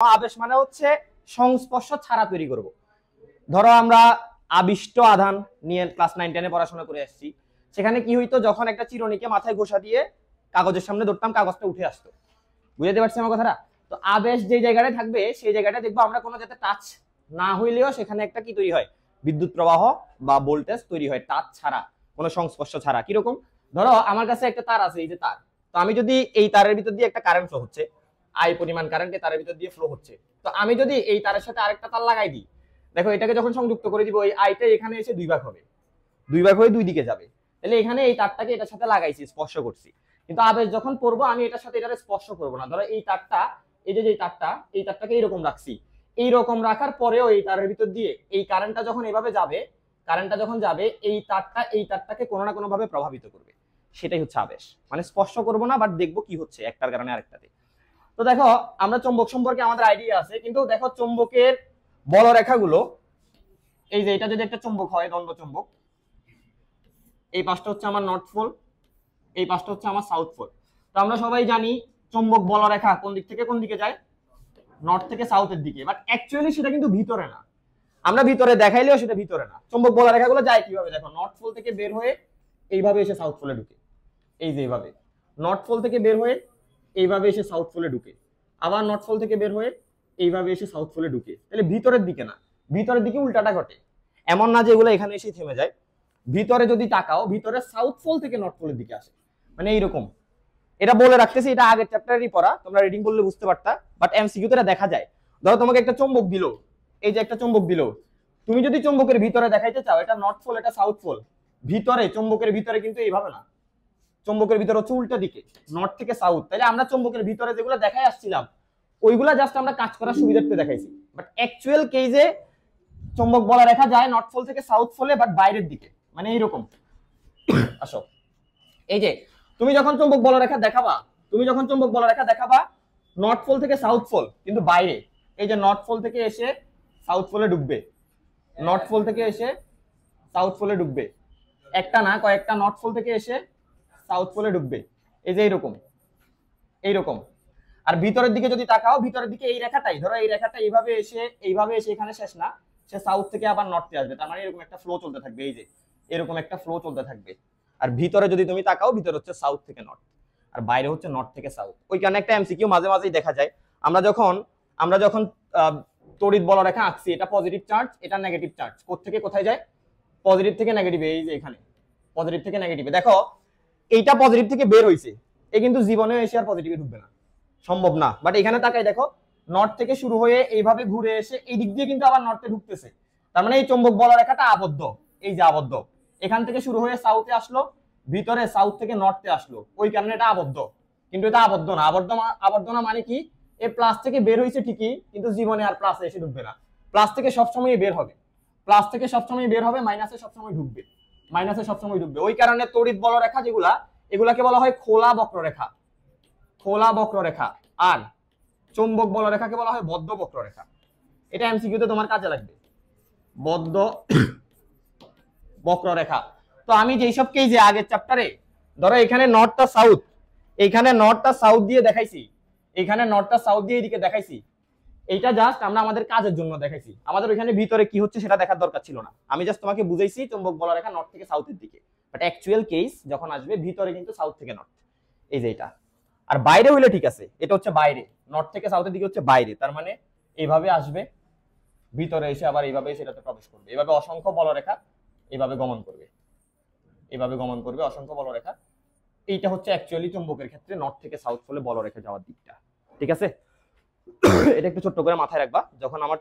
আবেশ মানে হচ্ছে সংস্পর্শ ছাড়া তৈরি করব। ধরো আমরা আবিষ্ট আধান নিয়ে ক্লাস 9-10 পড়াশোনা করে আসছি। সেখানে কি হইতো, যখন একটা চিরুনিকে মাথায় ঘষা দিয়ে কাগজের সামনে ধরতাম, কাগজটা উঠে আসতো। বুঝতে পারছি আমার কথাটা? তো আবেশ যে জায়গাটায় থাকবে সেই জায়গাটা দেখবো আমরা কোনো যাতে টাচ না হইলেও সেখানে একটা কি তৈরি হয়, বিদ্যুৎ প্রবাহ বা ভোল্টেজ তৈরি হয়, টাচ ছাড়া, কোনো সংস্পর্শ ছাড়া। কিরকম, ধরো আমার কাছে একটা তার আছে, এই যে তার, তো আমি যদি এই তারের ভিতর দিয়ে একটা কারেন্ট ফ্লো হচ্ছে, আই পরিমাণ কারেন্ট তারের ভিতর দিয়ে ফ্লো হচ্ছে, তো আমি যদি এই তারের সাথে আরেকটা তার লাগাই দিই, দেখো এটাকে যখন সংযুক্ত করে দিব, ওই আইটা এখানে এসে দুই ভাগ হবে, দুই ভাগ হয়ে দুই দিকে যাবে। তাহলে এখানে এই তারটাকে এটার সাথে লাগাইছি, স্পর্শ করছি। কিন্তু আবেশ যখন পড়বো আমি এটার সাথে এটারে স্পর্শ করবো না। ধরো এই তারটা, এই যে তারটা, এই তারটাকে এইরকম রাখছি, এইরকম রাখার পরেও এই তারের ভিতর দিয়ে এই কারেন্টটা যখন এইভাবে যাবে, কারেন্টটা যখন যাবে এই তারটাকে কোনো না কোনো ভাবে প্রভাবিত করবে। সেটাই হচ্ছে আবেশ। মানে স্পর্শ করবো না, বাট দেখবো কি হচ্ছে একটার কারণে আরেকটাতে। তো দেখো আমরা চুম্বক সম্পর্কে আমাদের আইডিয়া আছে, কিন্তু দেখো চুম্বকের বলরেখাগুলো, এই যে এটা যদি একটা চুম্বক হয়, দ্বন্দ্ব চুম্বক, এই পাশটা হচ্ছে আমার নর্থ পোল, এই পাশটা হচ্ছে আমার সাউথ পোল। তো আমরা সবাই জানি চুম্বক বলরেখা কোন দিক থেকে কোন দিকে যায়, নর্থ থেকে সাউথের দিকে। বাট অ্যাকচুয়ালি সেটা কিন্তু ভিতরে না, আমরা ভিতরে দেখাইলেও সেটা ভিতরে না। চুম্বক বলরেখাগুলো যায় কিভাবে, দেখো নর্থ পোল থেকে বের হয়ে এইভাবে এসে সাউথ পোলে ঢুকে, এই যে এইভাবে নর্থ পোল থেকে বের হয়ে এইভাবে এসে সাউথ পোলে ঢুকে, আবার নর্থ পোল থেকে বের হয়ে এইভাবে এসে সাউথ পোলে ঢুকে। তাহলে ভিতরের দিকে না, ভিতরের দিকে উল্টাটা ঘটে। এমন না যে এগুলো এখানে এসে থেমে যায়, ভিতরে যদি তাকাও, ভিতরে সাউথ পোল থেকে নর্থ পোলের দিকে আসে, মানে এইরকম। এটা বলে রাখতেছি, এটা আগের চ্যাপ্টারেরই পড়া, তোমরা রিডিং করলে বুঝতে পারতা, বাট এমসিকিউ তে এটা দেখা যায়। ধরো তোমাকে একটা চুম্বক দিল, এই যে একটা চুম্বক দিল, তুমি যদি চুম্বকের ভিতরে দেখাইতে চাও, এটা নর্থ পোল এটা সাউথ পোল, ভিতরে চুম্বকের ভিতরে কিন্তু এইভাবে না, চুম্বকের ভিতরে হচ্ছে উল্টো দিকে, নর্থ থেকে সাউথ। তাইলে আমরা চুম্বকের ভিতরে যেগুলো দেখাই আসছিলাম ওইগুলা জাস্ট আমরা কাজ করার সুবিধার্থে দেখাইছি, বাট অ্যাকচুয়াল কেজে চুম্বক বলা রেখা যায় নর্থ পোল থেকে সাউথ পোলে, বাট বাইরের দিকে, মানে এইরকম। আসো, এই যে তুমি যখন চুম্বক বলরেখা দেখাবা, তুমি যখন চুম্বক বলরেখা দেখাবা নর্থ পোল থেকে সাউথ পোল কিন্তু বাইরে, এই যে নর্থ পোল থেকে এসে সাউথ পোলে ঢুকবে, নর্থ পোল থেকে এসে সাউথ পোলে ঢুকবে, একটা না কয়েকটা নর্থ পোল থেকে এসে সাউথ পোলে ঢুকবে, এই যে এইরকম এইরকম। আর ভিতরের দিকে যদি তাকাও, ভিতরের দিকে এই রেখাটাই, ধরো এই রেখাটা এইভাবে এসে এখানে শেষ না, সে সাউথ থেকে আবার নর্থে আসবে, তার মানে এরকম একটা ফ্লো চলতে থাকবে, এই যে এরকম একটা ফ্লো চলতে থাকবে। আর ভিতরে যদি তুমি তাকাও, ভিতরে হচ্ছে সাউথ থেকে নর্থ, আর বাইরে হচ্ছে নর্থ থেকে সাউথ। ওই কারণে একটা এমসিকিউ মাঝে মাঝেই দেখা যায়, আমরা যখন তড়িৎ বলরেখা আঁকছি, এটা পজিটিভ চার্জ, এটা নেগেটিভ চার্জ, কোত্থেকে কোথায় যায়, পজিটিভ থেকে নেগেটিভে, এই যে এখানে পজিটিভ থেকে নেগেটিভে। দেখো এইটা পজিটিভ থেকে বের হইছে, এ কিন্তু জীবনে এসে আর পজিটিভে ঢুকবে না, সম্ভব না। বাট এখানে তাকাই দেখো, নর্থ থেকে শুরু হয়ে এইভাবে ঘুরে এসে এই দিক দিয়ে কিন্তু আবার নর্থে ঢুকতেছে, তার মানে এই চুম্বক বলরেখাটা আবদ্ধ, এই যে আবদ্ধ, এখান থেকে শুরু হয়ে সাউথে আসলো, ভিতরে সাউথ থেকে নর্থে আসলো, ওই কারণে এটা আবদ্ধ। কিন্তু এটা আবদ্ধ না, আবদ্ধ না মানে কি, এ প্লাস থেকে বের হইছে ঠিকই, কিন্তু জীবনে আর প্লাসে এসে ঢুকবে না। প্লাস থেকে সবসময় বের হবে, প্লাস থেকে সবসময় বের হবে, মাইনাসে সবসময় ঢুকবে, মাইনাসে সবসময় ঢুকবে। ওই কারণে তড়িৎ বলরেখা যেগুলা, এগুলাকে বলা হয় খোলা বক্ররেখা, খোলা বক্ররেখা। আর চুম্বক বলরেখাকে বলা হয় বদ্ধ বক্ররেখা। এটা এমসিকিউ তে তোমার কাজে লাগবে, বদ্ধ বক্ররেখা। তো আমি যেসব কেজে আগের চ্যাপ্টারে, ধরো এখানে নর্থ আর সাউথ, এইখানে নর্থ আর সাউথ দিয়ে দেখাইছি, এখানে নর্থ আর সাউথ দিয়ে এদিকে দেখাইছি, এইটা জাস্ট আমরা আমাদের কাজের জন্য দেখাইছি, আমাদের ওইখানে ভিতরে কি হচ্ছে সেটা দেখার দরকার ছিল না। আমি জাস্ট তোমাকে বুঝাইছি চুম্বক বলরেখা নর্থ থেকে সাউথের দিকে, বাট অ্যাকচুয়াল কেস যখন আসবে ভিতরে কিন্তু সাউথ থেকে নর্থ, এই যে এটা। আর বাইরে হইলে ঠিক আছে, এটা হচ্ছে বাইরে, নর্থ থেকে সাউথের দিকে হচ্ছে বাইরে, তার মানে এইভাবে আসবে, ভিতরে এসে আবার এইভাবে সেটাতে প্রবেশ করবে, এইভাবে অসংখ্য বলরেখা এইভাবে গমন করবে, এইভাবে গমন করবে অসংখ্য বলরেখা। এইটা হচ্ছে অ্যাকচুয়ালি চুম্বকের ক্ষেত্রে নর্থ থেকে সাউথ পোলে বলরেখা যাওয়ার দিকটা, ঠিক আছে? এটা একটু ছোট্ট করে মাথায় রাখবা যখন আমার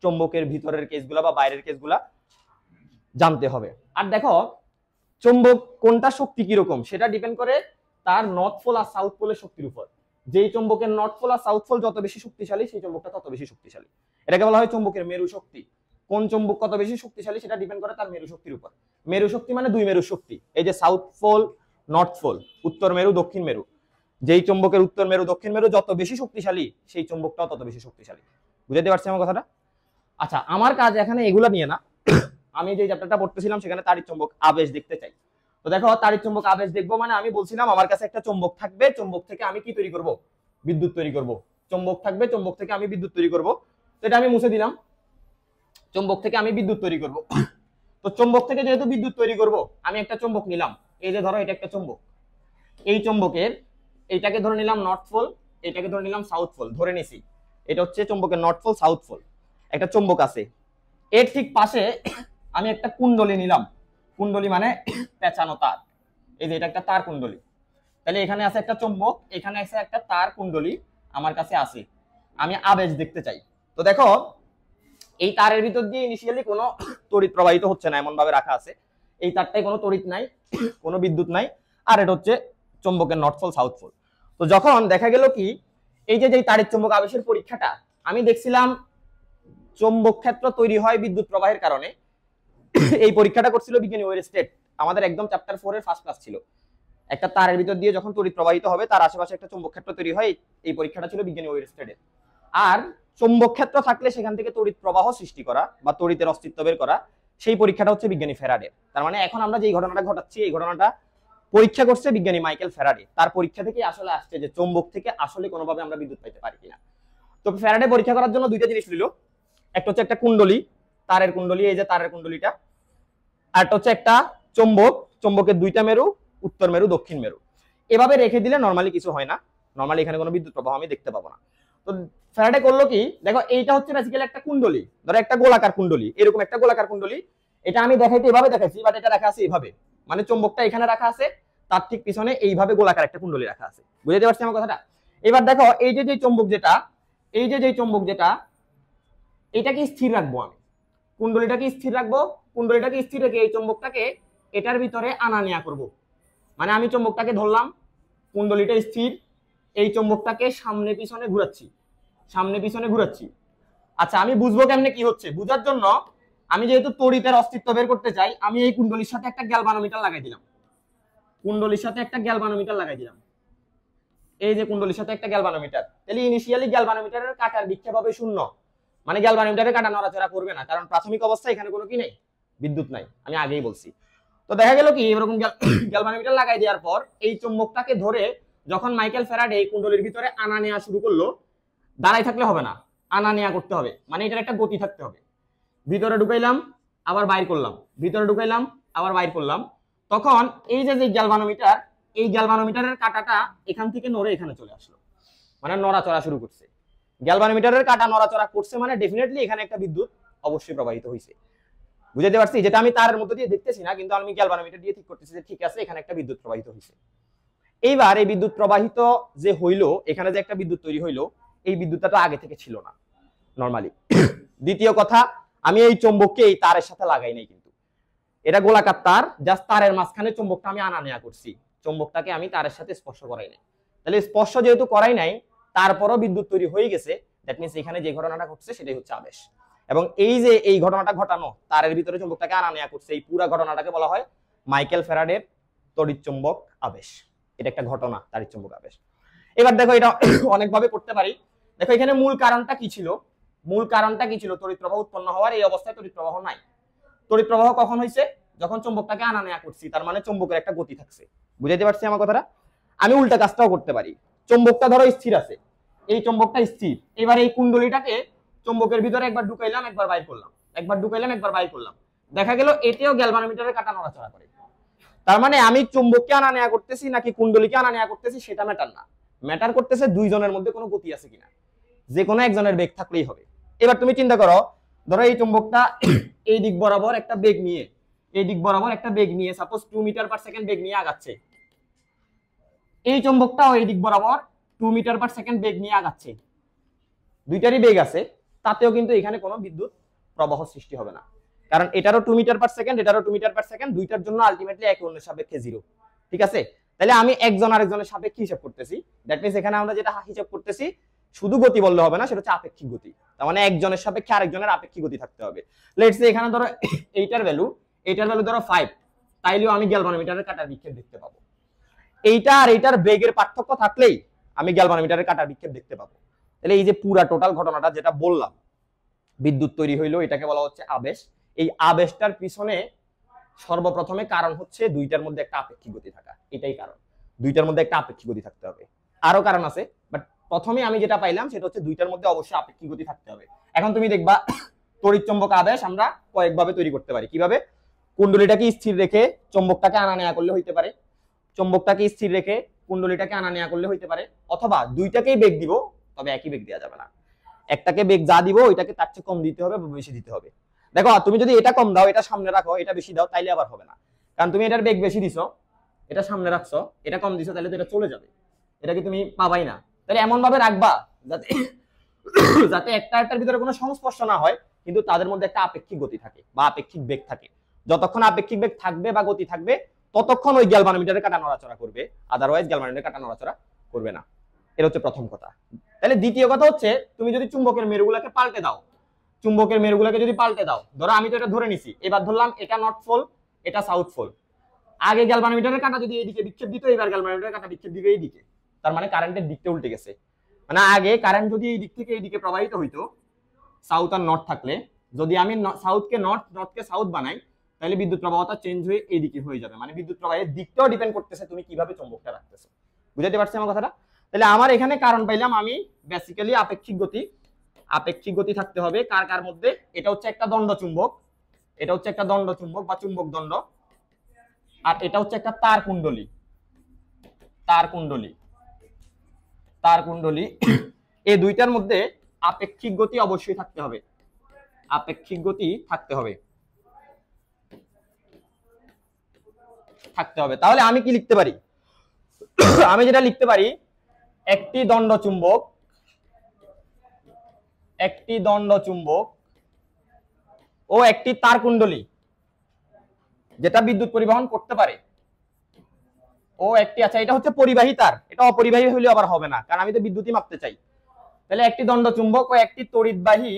চুম্বকের ভিতরের কেসগুলা বা বাইরের কেসগুলা জানতে হবে। আর দেখো চুম্বক কোনটা শক্তি কিরকম সেটা ডিপেন্ড করে তার নর্থ পোল আর সাউথ পোলের শক্তির উপর। যেই চুম্বকের নর্থ পোল আর সাউথ পোল যত বেশি শক্তিশালী, সেই চুম্বকটা তত বেশি শক্তিশালী। এটাকে বলা হয় চুম্বকের মেরু শক্তি। কোন চুম্বক কত বেশি শক্তিশালী সেটা ডিপেন্ড করে তার মেরু শক্তির উপর। মেরু শক্তি মানে দুই মেরু শক্তি, এই যে সাউথ পোল নর্থ পোল, উত্তর মেরু দক্ষিণ মেরু, যেই চুম্বকের উত্তর মেরু দক্ষিণ মেরু যত বেশি শক্তিশালী, সেই চুম্বকটাও তত বেশি শক্তিশালী। বুঝতে পারছি আমার কথাটা? আচ্ছা, আমার কাজ এখানে এগুলা নিয়ে না, আমি যে চ্যাপ্টারটা পড়তেছিলাম সেখানে তাড়িৎ চুম্বক আবেশ দেখতে চাই। তো দেখো তাড়িৎ চুম্বক আবেশ দেখবো মানে আমি বলছিলাম আমার কাছে একটা চুম্বক থাকবে, চুম্বক থেকে আমি কি তৈরি করব, বিদ্যুৎ তৈরি করব। চুম্বক থাকবে, চুম্বক থেকে আমি বিদ্যুৎ তৈরি করব। তো এটা আমি মুছে দিলাম, চুম্বক থেকে আমি বিদ্যুৎ তৈরি করব। তো চুম্বক থেকে যেহেতু বিদ্যুৎ তৈরি করব, আমি একটা চুম্বক নিলাম, এই যে ধরো এটা একটা চুম্বক, এই চুম্বকের এইটাকে ধরে নিলাম নর্থ পোল, এটাকে ধরে নিলাম সাউথ পোল, ধরে নিছি এটা হচ্ছে চুম্বকের নর্থ পোল সাউথ পোল। একটা চুম্বক আছে, এর ঠিক পাশে আমি একটা কুণ্ডলী নিলাম, কুণ্ডলী মানে পেঁচানো তার, এই যে এটা একটা তার কুণ্ডলী। তাহলে এখানে আছে একটা চুম্বক, এখানে আছে একটা তার কুণ্ডলী আমার কাছে আছে, আমি আবেশ দেখতে চাই। তো দেখো এই তারের ভিতর দিয়ে ইনিশিয়ালি কোনো তড়িৎ প্রবাহিত হচ্ছে না, এমন ভাবে রাখা আছে, এই তারটায় কোনো তড়িৎ নাই, কোনো বিদ্যুৎ নাই, আর এটা হচ্ছে চুম্বকের নর্থ পোল সাউথ পোল। তো যখন দেখা গেল কি এই যে তারের চুম্বক আবেশের পরীক্ষাটা আমি দেখছিলাম, চুম্বক ক্ষেত্র তৈরি হয় বিদ্যুৎ প্রবাহের কারণে। এই পরীক্ষাটা করছিল বিজ্ঞানী ওয়েরস্টেড, আমাদের একদম চ্যাপ্টার 4 এর ফার্স্ট ক্লাস ছিল। একটা তারের ভিতর দিয়ে যখন তড়িৎ প্রবাহিত হবে তার আশেপাশে একটা চুম্বক ক্ষেত্র তৈরি হয়, এই পরীক্ষাটা ছিল বিজ্ঞানী ওয়েরস্টেডের। আর চুম্বক ক্ষেত্র থাকলে সেখান থেকে তড়িৎ প্রবাহ সৃষ্টি করা বা তড়িতের অস্তিত্ব বের করা, সেই পরীক্ষাটা হচ্ছে বিজ্ঞানী ফ্যারাডের। তার মানে এখন আমরা যে ঘটনাটা ঘটাচ্ছি এই ঘটনাটা পরীক্ষা করছে বিজ্ঞানী মাইকেল ফ্যারাডে। তার পরীক্ষা থেকে আসলে আসছে যে চুম্বক থেকে আসলে কোনোভাবে আমরা বিদ্যুৎ পাইতে পারি কিনা। তো ফ্যারাডে পরীক্ষা করার জন্য দুইটা জিনিস নিল, একটা হচ্ছে একটা কুণ্ডলী, তারের কুণ্ডলী, এই যে তারের কুণ্ডলীটা, আর একটা হচ্ছে একটা চুম্বক, চুম্বকের দুইটা মেরু, উত্তর মেরু দক্ষিণ মেরু। এভাবে রেখে দিলে নরমালি কিছু হয় না, নরমালি এখানে কোনো বিদ্যুৎ প্রবাহ আমি দেখতে পাবো না। তো ফ্যারাডে করলো কি, দেখো এইটা হচ্ছে বেসিক্যালি একটা কুণ্ডলী, ধরো একটা গোলাকার কুণ্ডলী, এরকম একটা গোলাকার কুণ্ডলী, এটা আমি দেখাইতে এভাবে দেখাইছি, বাট এটা রাখা আছে এভাবে, মানে চুম্বকটা এখানে রাখা আছে, তার ঠিক পিছনে এইভাবে গোলাকার একটা কুণ্ডলী রাখা আছে। বুঝতে পারছি আমার কথাটা? এবার দেখো এই যে চুম্বক যেটা, এই যে চুম্বক যেটা, এটাকে স্থির রাখবো আমি, কুণ্ডলীটাকে স্থির রাখবো, কুণ্ডলীটাকে স্থির রেখে এই চুম্বকটাকে এটার ভিতরে আনা নেয়া করব। মানে আমি চুম্বকটাকে ধরলাম, কুণ্ডলীটা স্থির, এই চুম্বকটাকে সামনে পিছনে ঘুরাচ্ছি, সামনে পিছনে ঘুরাচ্ছি। আচ্ছা আমি বুঝবো কেমনে কি হচ্ছে, বুঝার জন্য আমি যেহেতু তড়িতের অস্তিত্ব বের করতে চাই, আমি এই কুণ্ডলীর সাথে একটা গ্যালভানোমিটার লাগাই দিলাম, কুণ্ডলীর সাথে একটা গ্যালভানোমিটার লাগাই দিলাম, এই যে কুণ্ডলীর সাথে একটা গ্যালভানোমিটার। তাহলে ইনিশিয়ালি গ্যালভানোমিটারের কাটার বিক্ষেপ হবে শূন্য, মানে গ্যালভানোমিটারের কাটা নড়াচড়া করবে না, কারণ প্রাথমিক অবস্থায় এখানে কোনো কি নেই, বিদ্যুৎ নাই, আমি আগেই বলছি। তো দেখা গেল কি এরকম গ্যালভানোমিটার লাগাই দেওয়ার পর এই চুম্বকটাকে ধরে যখন মাইকেল ফ্যারাডে এই কুণ্ডলীর ভিতরে আনা নেওয়া শুরু করলো, দাঁড়াই থাকলে হবে না, আনা নেওয়া করতে হবে, মানে এটার একটা গতি থাকতে হবে। ভিতরে ঢুকাইলাম আবার বাইর করলাম, ভিতরে ঢুকাইলাম আবার বাইর করলাম, তখন এই যে গ্যালভানোমিটার, এই গ্যালভানোমিটারের কাঁটাটা এখান থেকে নড়ে এখানে চলে আসলো, মানে নড়াচড়া শুরু করছে। গ্যালভানোমিটারের কাঁটা নড়াচড়া করছে মানে ডেফিনেটলি এখানে একটা বিদ্যুৎ অবশ্যই প্রবাহিত হয়েছে। বুঝতে পারছি, যেটা আমি তারের মধ্যে দিয়ে দেখতেছি না, কিন্তু আমি গ্যালভানোমিটার দিয়ে ঠিক করতেছি যে ঠিক আছে এখানে একটা বিদ্যুৎ প্রবাহিত হয়েছে। এইবার এই বিদ্যুৎ প্রবাহিত যে হইলো, এখানে যে একটা বিদ্যুৎ তৈরি হইলো, এই বিদ্যুৎটা তো আগে থেকে ছিল না নরমালি। দ্বিতীয় কথা, আমি এই চুম্বককে এই তারের সাথে লাগাই নাই, কিন্তু এটা গোলাকার তার, জাস্ট তারের মাঝখানে চুম্বকটা আমি আনা নেয়া করছি, চুম্বকটাকে আমি তারের সাথে স্পর্শ করাই নাই। তাহলে স্পর্শ যেহেতু করাই নাই, তারপরও বিদ্যুৎ তৈরি হয়ে গেছে, দ্যাট মিনস এখানে যে ঘটনাটা ঘটছে সেটাই হচ্ছে আবেশ। এবং এই যে এই ঘটনাটা ঘটানো, তারের ভিতরে চুম্বকটাকে আনা নেয়া করছে, এই পুরো ঘটনাটাকে বলা হয় মাইকেল ফ্যারাডের তড়িৎ চুম্বক আবেশ। এটা একটা ঘটনা, তড়িৎ চুম্বক আবেশ। এবার দেখো এটা অনেকভাবে করতে পারি। দেখো এখানে মূল কারণটা কি ছিল, মূল কারণটা কি ছিল, তড়িৎ প্রবাহ উৎপন্ন হওয়ার। এই অবস্থায় তড়িৎ প্রবাহ নাই। তড়িৎ প্রবাহ কখন হয়েছে, যখন চুম্বকটাকে আনা নেয়া করছি, তার মানে চুম্বকের একটা গতি থাকছে। বুঝাইতে পারছি আমার কথাটা? আমি উল্টা কাজটাও করতে পারি, চুম্বকটা ধরো স্থির আছে, এই চুম্বকটা স্থির, এবার এই কুণ্ডলীটাকে চুম্বকের ভিতরে একবার ঢুকাইলাম একবার বাইর করলাম, একবার ঢুকাইলাম একবার বাইর করলাম, দেখা গেল এতেও গ্যালভানোমিটারের কাঁটা নড়াচড়া করে। তার মানে আমি চুম্বককে আনা নেয়া করতেছি নাকি কুণ্ডলীকে আনা নেয়া করতেছি সেটা ম্যাটার না, ম্যাটার করতেছে দুইজনের মধ্যে কোনো গতি আছে কিনা, যে কোনো একজনের বেগ থাকলেই হবে। এবার তুমি চিন্তা করো, ধরো এই চুম্বকটা এই দিক বরাবর একটা বেগ নিয়ে, এই দিক বরাবর একটা বেগ নিয়ে সাপোজ 2 মিটার পার সেকেন্ড বেগ নিয়ে আগাচ্ছে, এই চুম্বকটাও এই দিক বরাবর 2 মিটার পার সেকেন্ড বেগ নিয়ে আগাচ্ছে, দুইটারই বেগ আছে, তাতেও কিন্তু এখানে কোনো বিদ্যুৎ প্রবাহ সৃষ্টি হবে না, কারণ এটারও 2 মিটার পার সেকেন্ড, এটারও 2 মিটার পার সেকেন্ড, দুইটার জন্য আলটিমেটলি একে অন্যের সাপেক্ষে জিরো। ঠিক আছে, তাহলে আমি একজন আরেকজনের সাপেক্ষে হিসাব করতেছি, দ্যাট মিনস এখানে আমরা যেটা হিসাব করতেছি শুধু গতি বললে হবে না, সেটা হচ্ছে আপেক্ষিক গতি। তার মানে একজনের সাপেক্ষে আরেকজনের আপেক্ষিক গতি থাকতে হবে। লেটস সে এখানে ধরো এইটার ভ্যালু ধরো 5, তাইলেও আমি গ্যালভানোমিটারের কাঁটার বিক্ষেপ দেখতে পাবো। এইটা আর এইটার বেগের পার্থক্য থাকলেই আমি গ্যালভানোমিটারের কাঁটার বিক্ষেপ দেখতে পাবো। তাহলে এই যে পুরা টোটাল ঘটনাটা যেটা বললাম, বিদ্যুৎ তৈরি হইলো, এটাকে বলা হচ্ছে আবেশ। এই আবেশটার পিছনে সর্বপ্রথমে কারণ হচ্ছে দুইটার মধ্যে একটা আপেক্ষিক গতি থাকা, এটাই কারণ, দুইটার মধ্যে একটা আপেক্ষিক গতি থাকতে হবে। আরো কারণ আছে, বাট প্রথমে আমি যেটা পাইলাম সেটা হচ্ছে দুইটার মধ্যে অবশ্যই আপেক্ষিক গতি থাকতে হবে। এখন তুমি দেখবা তড়িৎ চুম্বক আবেশ আমরা কয়েকভাবে তৈরি করতে পারি। কিভাবে? কুণ্ডলীটাকে স্থির রেখে চুম্বকটাকে আনা নেয়া করলে হইতে পারে, চুম্বকটাকে স্থির রেখে কুণ্ডলীটাকে আনা নেয়া করলে হইতে পারে, অথবা দুইটাকেই বেগ দিব, তবে একই বেগ দেওয়া যাবে না। একটাকে বেগ যা দিব ওইটাকে তার চেয়ে কম দিতে হবে বা বেশি দিতে হবে। দেখো তুমি যদি এটা কম দাও, এটা সামনে রাখো, এটা বেশি দাও, তাইলে আবার হবে না। কারণ তুমি এটার বেগ বেশি দিছো, এটা সামনে রাখছো, এটা কম দিছো, তাহলে তো এটা চলে যাবে, এটা কি তুমি পাবাই না। তাহলে এমন ভাবে রাখবা যাতে যাতে একটা একটার ভিতরে কোনো সংস্পর্শ না হয়, কিন্তু তাদের মধ্যে একটা আপেক্ষিক গতি থাকে বা আপেক্ষিক বেগ থাকে। যতক্ষণ আপেক্ষিক বেগ থাকবে বা গতি থাকবে ততক্ষণ ওই গ্যালভানোমিটারের কাঁটা নড়াচড়া করবে, আদারওয়াইজ গ্যালভানোমিটারের কাঁটা নড়াচড়া করবে না। এটা হচ্ছে প্রথম কথা। তাহলে দ্বিতীয় কথা হচ্ছে, তুমি যদি চুম্বকের মেরুগুলোকে পাল্টে দাও, চুম্বকের মেরুগুলোকে যদি পাল্টে দাও, ধরো আমি তো এটা ধরে নিছি, এবার ধরলাম এটা নর্থ পোল, এটা সাউথ পোল। আগে গ্যালভানোমিটারের কাঁটা যদি এইদিকে বিক্ষেপ দিত, এবার গ্যালভানোমিটারের কাঁটা বিক্ষেপ দিবে এইদিকে। তার মানে কারেন্টের দিকটা উল্টে গেছে। মানে আগে কারেন্ট যদি এই দিক থেকে এইদিকে প্রবাহিত হইতো, সাউথ আর নর্থ থাকলে, যদি আমি সাউথকে নর্থ, নর্থকে সাউথ বানাই, তাহলে বিদ্যুৎ প্রবাহটা চেঞ্জ হয়ে এইদিকে হয়ে যাবে। মানে বিদ্যুৎ প্রবাহের দিকটাও ডিপেন্ড করতেছে তুমি কিভাবে চুম্বকটা রাখতেছো। বুঝাতে পারছি আমার কথাটা? তাহলে আমার এখানে কারণ পাইলাম আমি বেসিক্যালি আপেক্ষিক গতি, আপেক্ষিক গতি থাকতে হবে কার কার মধ্যে? এটা হচ্ছে একটা দণ্ড চুম্বক, এটা হচ্ছে একটা দণ্ড চুম্বক বা চুম্বক দণ্ড, আর এটা হচ্ছে একটা তার কুণ্ডলী, তার কুণ্ডলী, তার কুণ্ডলী। এই দুইটার মধ্যে আপেক্ষিক গতি অবশ্যই থাকতে হবে, আপেক্ষিক গতি থাকতে হবে, থাকতে হবে। তাহলে আমি কি লিখতে পারি? আমি যেটা লিখতে পারি, একটি দণ্ড চুম্বক, একটি দণ্ড চুম্বক ও একটি তার কুণ্ডলী যেটা বিদ্যুৎ পরিবহন করতে পারে, ও একটি, আচ্ছা এটা হচ্ছে পরিবাহী তার, এটা অপরিবাহী হলে আবার হবে না, কারণ আমি তো বিদ্যুৎই মাপতে চাই। তাহলে একটি দণ্ড চুম্বক ও একটি তড়িৎবাহী,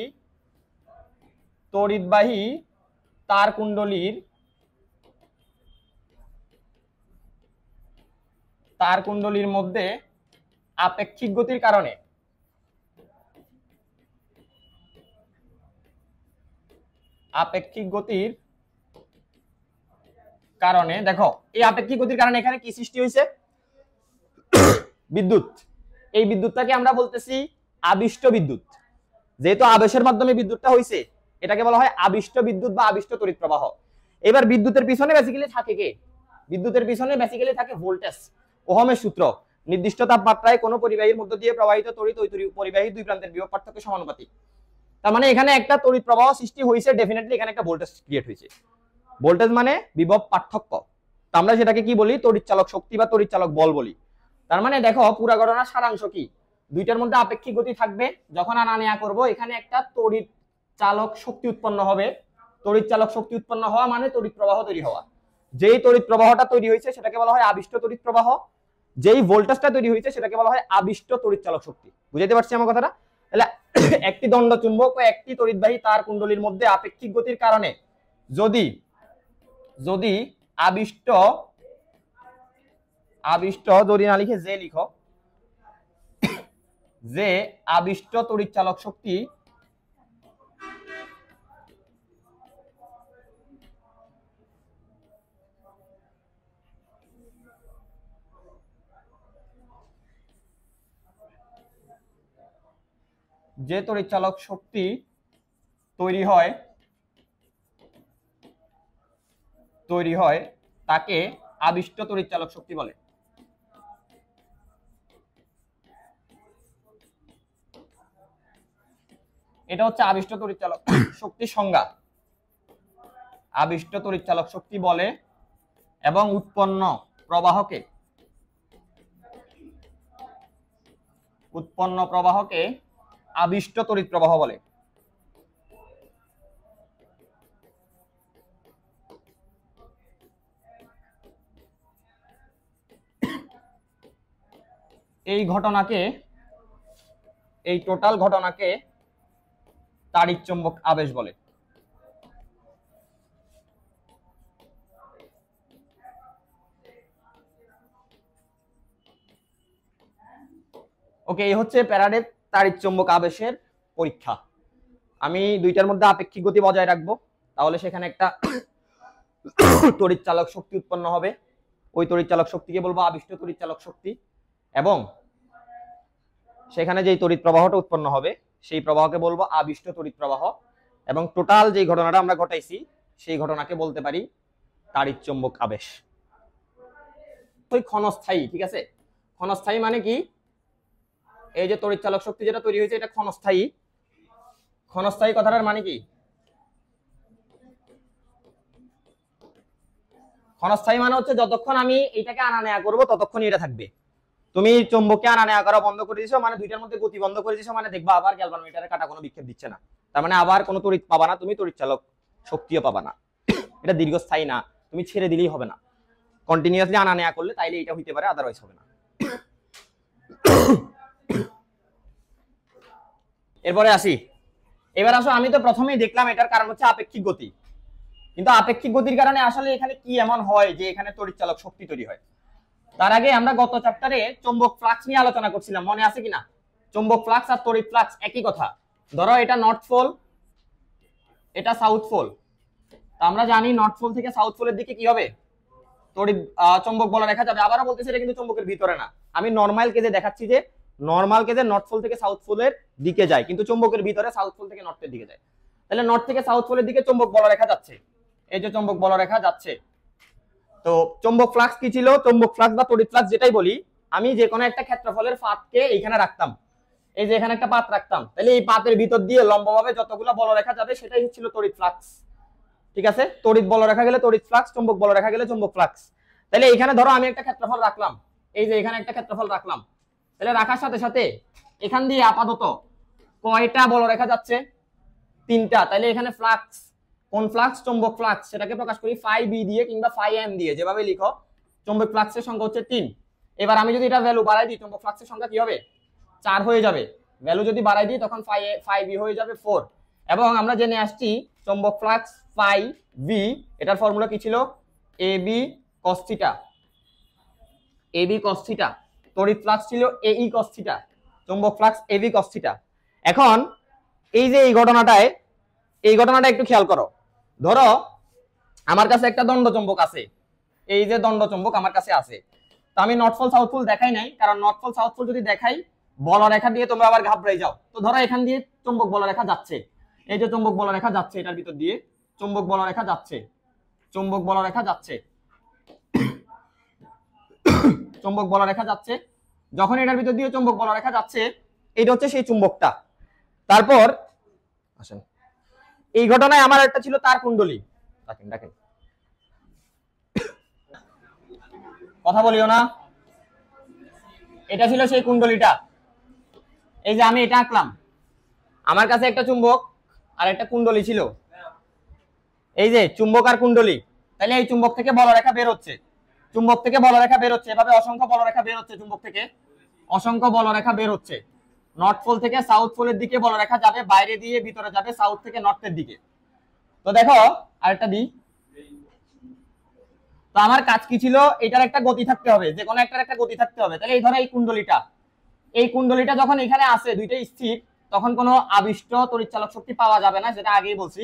তড়িৎবাহী তার কুণ্ডলীর, তার কুণ্ডলীর মধ্যে আপেক্ষিক গতির কারণে, আপেক্ষিক গতির কারণে, দেখো এই আপেক্ষিক গতির কারণে এখানে কি সৃষ্টি হয়েছে? বিদ্যুৎ। এই বিদ্যুৎটাকে আমরা বলতেছি আবিষ্ট বিদ্যুৎ। যেহেতু আবেশের মাধ্যমে বিদ্যুৎটা হয়েছে, এটাকে বলা হয় আবিষ্ট বিদ্যুৎ বা আবিষ্ট তড়িৎ প্রবাহ। এবার বিদ্যুতের পিছনে বেসিক্যালি থাকে কে? বিদ্যুতের পিছনে বেসিক্যালি থাকে ভোল্টেজ, ওহমের সূত্র। নির্দিষ্ট তাপমাত্রায় কোনো পরিবাহীর মধ্য দিয়ে প্রবাহিত তড়িৎ ওই পরিবাহী দুই প্রান্তের বিভব পার্থক্য সমানুপাতিক। তার মানে এখানে একটা তড়িৎ প্রবাহ সৃষ্টি হয়েছে, ডেফিনেটলি এখানে একটা ভোল্টেজ ক্রিয়েট হয়েছে। ভোল্টেজ মানে বিভব পার্থক্য, তো আমরা সেটাকে কি বলি? তড়িৎচালক শক্তি বা তড়িৎচালক বল বলি। তার মানে দেখো পুরা ঘটনার সারাংশ কি? দুইটার মধ্যে আপেক্ষিক গতি থাকবে, যখন আনা নেয়া করবো এখানে একটা তড়িৎ চালক শক্তি উৎপন্ন হবে। তড়িৎ চালক শক্তি উৎপন্ন হওয়া মানে তড়িৎ প্রবাহ তৈরি হওয়া। যেই তড়িৎ প্রবাহটা তৈরি হয়েছে সেটাকে বলা হয় আবিষ্ট তড়িৎ প্রবাহ, যেই ভোল্টেজটা তৈরি হয়েছে সেটাকে বলা হয় আবিষ্ট তড়িৎ চালক শক্তি। বুঝাতে পারছি আমার কথাটা? তাহলে একটি দণ্ড চুম্বক ও একটি তড়িৎবাহী তার কুণ্ডলীর মধ্যে আপেক্ষিক গতির কারণে যদি, যদি আবিষ্ট, আবিষ্ট যদি না লিখে যে লিখো, যে আবিষ্ট তড়িৎ চালক শক্তি যে তড়িৎ চালক শক্তি তৈরি হয়, তৈরি হয় তাকে আবিষ্ট তড়িৎ চালক শক্তি বলে। এটা হচ্ছে আবিষ্ট তড়িৎ চালক শক্তির সংজ্ঞা। আবিষ্ট তড়িৎ চালক শক্তি বলে এবং উৎপন্ন প্রবাহকে, উৎপন্ন প্রবাহকে আবিষ্ট তড়িৎ প্রবাহ বলে। এই ঘটনাকে, এই টোটাল ঘটনাকে তাড়িৎ চুম্বক আবেশ বলে। ওকে, এই হচ্ছে প্যারাডের তাড়িৎ চুম্বক আবেশের পরীক্ষা। আমি দুইটার মধ্যে আপেক্ষিক গতি বজায় রাখবো, তাহলে সেখানে একটা তড়িৎ চালক শক্তি উৎপন্ন হবে, ওই তড়িৎ চালক শক্তিকে বলবো আবিষ্ট তড়িৎ চালক শক্তি। এবং সেখানে যেই তড়িৎ প্রবাহটা উৎপন্ন হবে সেই প্রবাহকে বলবো আবিষ্ট তড়িৎ প্রবাহ, এবং টোটাল যে ঘটনাটা আমরা ঘটাইছি সেই ঘটনাকে বলতে পারি তাড়িৎচুম্বক আবেশ। ওই ক্ষণস্থায়ী, ঠিক আছে। ক্ষণস্থায়ী মানে কি, এই যে তড়িৎ চালক শক্তি যেটা তৈরি হয়েছে এটা ক্ষণস্থায়ী। ক্ষণস্থায়ী কথাটার মানে কি, ক্ষণস্থায়ী মানে হচ্ছে যতক্ষণ আমি এটাকে আনা নেয়া করবো ততক্ষণই এটা থাকবে। তুমি চুম্বককে আনা নেয়া করা বন্ধ করে দিছো মানে দুইটার মধ্যে গতি বন্ধ করে দিছো মানে দেখবা আবার গ্যালভানোমিটারে কাটা কোনো বিক্ষেপ দিচ্ছে না, তার মানে আবার কোনো তড়িৎ পাবা না, তুমি তড়িৎ চালক শক্তিও পাবা না। এটা দীর্ঘস্থায়ী না, তুমি ছেড়ে দিলেই হবে না, কন্টিনিউয়াসলি আনা নেয়া করলে তাইলে এটা হইতে পারে, আদারওয়াইজ হবে না। এরপরে আসি, এবার আসো, আমি তো প্রথমেই দেখলাম এটার কারণ হচ্ছে আপেক্ষিক গতি, কিন্তু আপেক্ষিক গতির কারণে আসলে এখানে কি এমন হয় যে এখানে তড়িৎ চালক শক্তি তৈরি হয়। তার আগে আমরা গত চ্যাপ্টারে চৌম্বক ফ্লাক্স নিয়ে আলোচনা করছিলাম, মনে আছে কিনা? চৌম্বক ফ্লাক্স আর তড়িৎ ফ্লাক্স একই কথা। ধরো এটা নর্থ পোল, এটা সাউথ পোল, তা আমরা জানি নর্থ পোল থেকে সাউথ পোলের দিকে কি হবে, তড়িৎ চৌম্বক বল রেখা যাবে। আবারও বলতেছি এটা কিন্তু চৌম্বকের ভিতরে না, আমি নরমাল কেজে দেখাচ্ছি যে নরমাল কেজে নর্থ পোল থেকে সাউথ পোলের দিকে যায়, কিন্তু চৌম্বকের ভিতরে সাউথ পোল থেকে নর্থের দিকে যায়। তাহলে নর্থ থেকে সাউথ পোলের দিকে চৌম্বক বল রেখা যাচ্ছে, এই যে চৌম্বক বল রেখা যাচ্ছে। তো চৌম্বক ফ্লাক্স কি ছিল, চৌম্বক ফ্লাক্স বা তড়িৎ ফ্লাক্স যেটাই বলি, আমি যে কোনো একটা ক্ষেত্রফলের পাতকে এইখানে রাখতাম, এই যে এখানে একটা পাত রাখতাম, তাহলে এই পাতের ভিতর দিয়ে লম্বভাবে যতগুলো বলরেখা যাবে সেটাই হচ্ছিল তড়িৎ ফ্লাক্স, ঠিক আছে। তড়িৎ বলরেখা গেলে তড়িৎ ফ্লাক্স, চৌম্বক বলরেখা গেলে চৌম্বক ফ্লাক্স। তাহলে এখানে ধরো আমি একটা ক্ষেত্রফল রাখলাম, এই যে এখানে একটা ক্ষেত্রফল রাখলাম, তাহলে রাখার সাথে সাথে এখান দিয়ে আপাতত কয়টা বলরেখা যাচ্ছে, 3টা। তাহলে এখানে ফ্লাক্স, কোন ফ্লাক্স, চৌম্বক ফ্লাক্স, সেটাকে প্রকাশ করি ফাই বি দিয়ে কিংবা ফাই এম দিয়ে, যেভাবে লিখো। চৌম্বক ফ্লাক্সের সংখ্যা হচ্ছে 3। এবার আমি যদি এটা ভ্যালু বাড়াই দিই, চৌম্বক ফ্লাক্সের সংখ্যা কি হবে, 4 হয়ে যাবে। ভ্যালু যদি বাড়াই দিই তখন ফাই বি হয়ে যাবে 4। এবং আমরা জেনে আসছি চৌম্বক ফ্লাক্স ফাই ভি, এটার ফর্মুলা কি ছিল, A B cos theta, A B cos theta. তড়িৎ ফ্লাক্স ছিল এ ই কস থিটা, চৌম্বক flux A B cos theta. এখন এই যে এই ঘটনাটা একটু খেয়াল করো। ধরো আমার কাছে একটা দণ্ড চৌম্বক আছে, এই যে দণ্ড চৌম্বক আমার কাছে আছে, তো আমি নর্থ পোল সাউথ পোল দেখাই নাই, কারণ নর্থ পোল সাউথ পোল যদি দেখাই বলরেখা দিয়ে তোমরা আবার ঘাবড়াই যাও। তো ধরো এখান দিয়ে চৌম্বক বলরেখা যাচ্ছে, এই যে চৌম্বক বলরেখা যাচ্ছে, এটার ভিতর দিয়ে চৌম্বক বলরেখা যাচ্ছে, চৌম্বক বলরেখা যাচ্ছে, চৌম্বক বলরেখা যাচ্ছে। যখন এটার ভিতর দিয়ে চৌম্বক বলরেখা যাচ্ছে, এটা হচ্ছে সেই চুম্বকটা। তারপর আসেন, এই ঘটনায় আমার একটা ছিল তার কুণ্ডলী, দেখেন দেখেন, কথা বলিও না, এটা ছিল সেই কুণ্ডলীটা। এই যে আমি এটা আঁকলাম, আমার কাছে একটা চুম্বক আর একটা কুণ্ডলী ছিল, এই যে চুম্বক আর কুণ্ডলী। তাহলে এই চুম্বক থেকে বলরেখা বের হচ্ছে, চুম্বক থেকে বলরেখা বের হচ্ছে, এভাবে অসংখ্য বলরেখা বের হচ্ছে, চুম্বক থেকে অসংখ্য বলরেখা বের হচ্ছে। নর্থ পোল থেকে সাউথ পোলের দিকে বলরেখা যাবে, বাইরে দিয়ে ভিতরে যাবে সাউথ থেকে নর্থের দিকে। তো দেখো আরেকটা দিই, তো আমার কাজ কি ছিল, এটার একটা গতি থাকতে হবে, যে কোনো একটার একটা গতি থাকতে হবে। তাহলে এই ধরো এই কুণ্ডলীটা যখন এখানে আছে দুইটাই স্থির, তখন কোনো আবিষ্ট তড়িৎচালক শক্তি পাওয়া যাবে না, যেটা আগেই বলছি।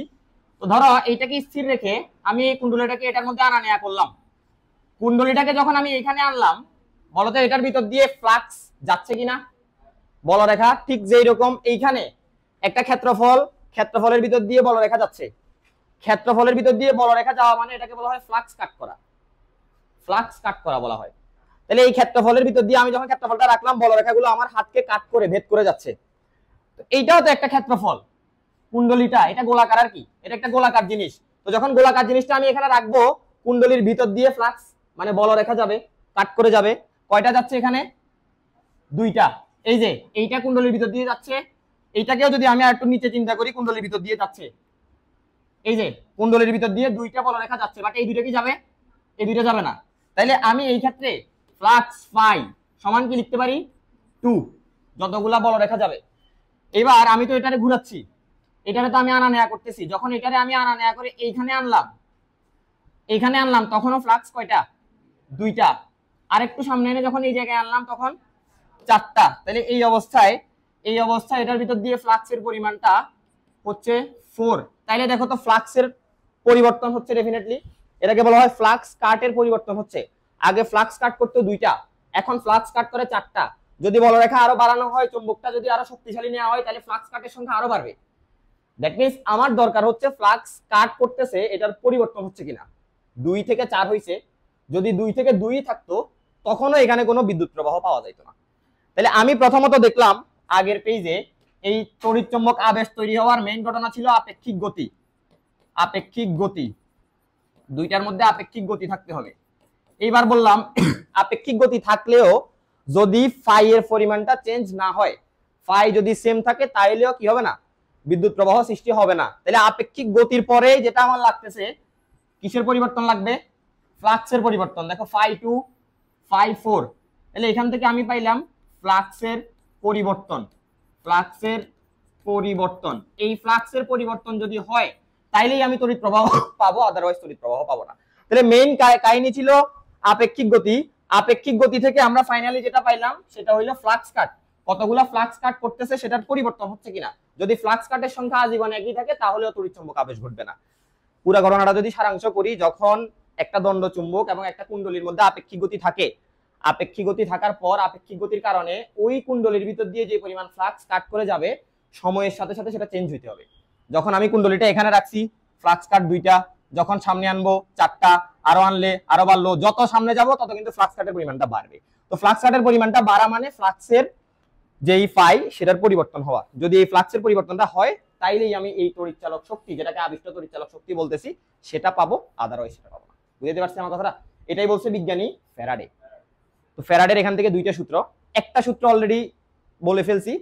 তো ধরো এইটাকে স্থির রেখে আমি এই কুণ্ডলীটাকে এটার মধ্যে আনা নেয়া করলাম। কুণ্ডলীটাকে যখন আমি এখানে আনলাম, বলতো এটার ভিতর দিয়ে ফ্লাক্স যাচ্ছে কিনা, বলরেখা ঠিক যেই রকম এইখানে একটা ক্ষেত্রফলের ভিতর দিয়ে বলরেখা যাচ্ছে, ক্ষেত্রফলের ভিতর দিয়ে বলরেখা যাওয়া মানে এটাকে বলা হয় ফ্লাক্স কাট করা, ফ্লাক্স কাট করা বলা হয়। তাহলে এই ক্ষেত্রফলের ভিতর দিয়ে আমি যখন ক্ষেত্রফলটা রাখলাম, বলরেখাগুলো আমার হাতকে কাট করে ভেদ করে যাচ্ছে। তো এইটাও তো একটা ক্ষেত্রফল, কুণ্ডলীটা এটা গোলাকার, আর কি এটা একটা গোলাকার জিনিস। তো যখন গোলাকার জিনিসটা আমি এখানে রাখবো, কুণ্ডলীর ভিতর দিয়ে ফ্লাক্স মানে বলরেখা যাবে, কাট করে যাবে। কয়টা যাচ্ছে এখানে, 2টা। এই যে এইটা কুণ্ডলীর ভিতর দিয়ে যাচ্ছে, এইটাকেও যদি আমি আর একটু নিচে চিন্তা করি, কুণ্ডলীর ভিতর দিয়ে যাচ্ছে, এই যে কুণ্ডলীর ভিতর দিয়ে 2টা বলরেখা যাচ্ছে, বাট এই 2টা কি যাবে, এই 2টা যাবে না। তাইলে আমি এই ক্ষেত্রে ফ্লাক্স ফাই সমান কি লিখতে পারি, 2, যতগুলা বলরেখা যাবে। এবার আমি তো এটারে ঘুরাচ্ছি, এটারে তো আমি আনা নেয়া করতেছি, যখন এটারে আমি আনা নেয়া করে এইখানে আনলাম, তখনও ফ্লাক্স কয়টা, 2টা। আর একটু সামনে এনে যখন এই জায়গায় আনলাম তখন 4টা। তাহলে এই অবস্থায় এটার ভিতর দিয়ে ফ্লাক্সের পরিমাণটা হচ্ছে 4। তাইলে দেখো তো ফ্লাক্সের পরিবর্তন হচ্ছে ডেফিনেটলি, এটাকে বলা হয় ফ্লাক্স কাটের পরিবর্তন হচ্ছে। আগে ফ্লাক্স কাট করতে 2টা, এখন ফ্লাক্স কাট করে 4টা, যদি বলরেখা আরো বাড়ানো হয়, চুম্বকটা যদি আরো শক্তিশালী নেওয়া হয়, তাহলে ফ্লাক্স কাটের সংখ্যা আরো বাড়বে। দ্যাট মিন্স আমার দরকার হচ্ছে ফ্লাক্স কাট করতেছে এটার পরিবর্তন হচ্ছে কিনা। 2 থেকে 4 হইছে, যদি 2 থেকে 2 থাকতো তখনও এখানে কোনো বিদ্যুৎ প্রবাহ পাওয়া যেত না। তাহলে আমি প্রথমত দেখলাম আগের পেজে এই তড়িৎ চুম্বক আবেশ তৈরি হওয়ার মেইন ঘটনা ছিল আপেক্ষিক গতি। আপেক্ষিক গতি, দুইটার মধ্যে আপেক্ষিক গতি থাকতে হবে। এইবার বললাম আপেক্ষিক গতি থাকলেও যদি ফাই এর পরিমাণটা চেঞ্জ না হয়, ফাই যদি সেম থাকে তাইলেও কি হবে না, বিদ্যুৎ প্রবাহ সৃষ্টি হবে না। তাহলে আপেক্ষিক গতির পরে যেটা আমার লাগতেছে, কিসের পরিবর্তন লাগবে, ফ্লাক্সের পরিবর্তন। দেখো ফাই 2 ফাই 4, তাহলে এখান থেকে আমি পাইলাম ফ্লাক্সের পরিবর্তন। ফ্লাক্সের পরিবর্তন, এই ফ্লাক্সের পরিবর্তন যদি হয় তাইলেই আমি তড়িৎ প্রবাহ পাবো, আদারওয়াইজ তড়িৎ প্রবাহ পাবো না। তাহলে মেইন কাহিনী ছিল আপেক্ষিক গতি। আপেক্ষিক গতি থেকে আমরা ফাইনালি যেটা পাইলাম সেটা হইলো ফ্লাক্স কাট। কতগুলা ফ্লাক্স কাট করতেছে সেটার পরিবর্তন হচ্ছে কিনা। যদি ফ্লাক্স কাটের সংখ্যা আজীবন একই থাকে তাহলেও তড়িৎ চুম্বক আবেশ ঘটবে না। পুরো ঘটনাটা যদি সারাংশ করি, যখন একটা দণ্ড চুম্বক এবং একটা কুণ্ডলীর মধ্যে আপেক্ষিক গতি থাকে, আপেক্ষিক গতি থাকার পর আপেক্ষিক গতির কারণে ওই কুণ্ডলীর ভিতর দিয়ে যে পরিমাণ ফ্লাক্স কাট করে যাবে, সময়ের সাথে সাথে সেটা চেঞ্জ হইতে হবে। যখন আমি কুণ্ডলীটা এখানে রাখছি, ফ্লাক্স কাট 2টা, যখন সামনে আনবো 4টা, আরো আনলে আরো বাড়লো, যত সামনে যাব তত কিন্তু ফ্লাক্স কাটের পরিমাণটা বাড়বে। তো ফ্লাক্স কাটের পরিমাণটা বাড়া মানে ফ্লাক্সের যেই ফাই সেটার পরিবর্তন হওয়া। যদি এই ফ্লাক্সের পরিবর্তনটা হয় তাইলেই আমি এই তড়িৎচালক শক্তি, যেটাকে আবিষ্ট তড়িৎচালক শক্তি বলতেছি, সেটা পাবো, আদারওয়াইজ সেটা পাবো না। বুঝতে পারছি আমার কথাটা? এটাই বলছে বিজ্ঞানী ফ্যারাডে। তো ফ্যারাডের এখান থেকে 2টা সূত্র, একটা সূত্র অলরেডি বলে ফেলছি,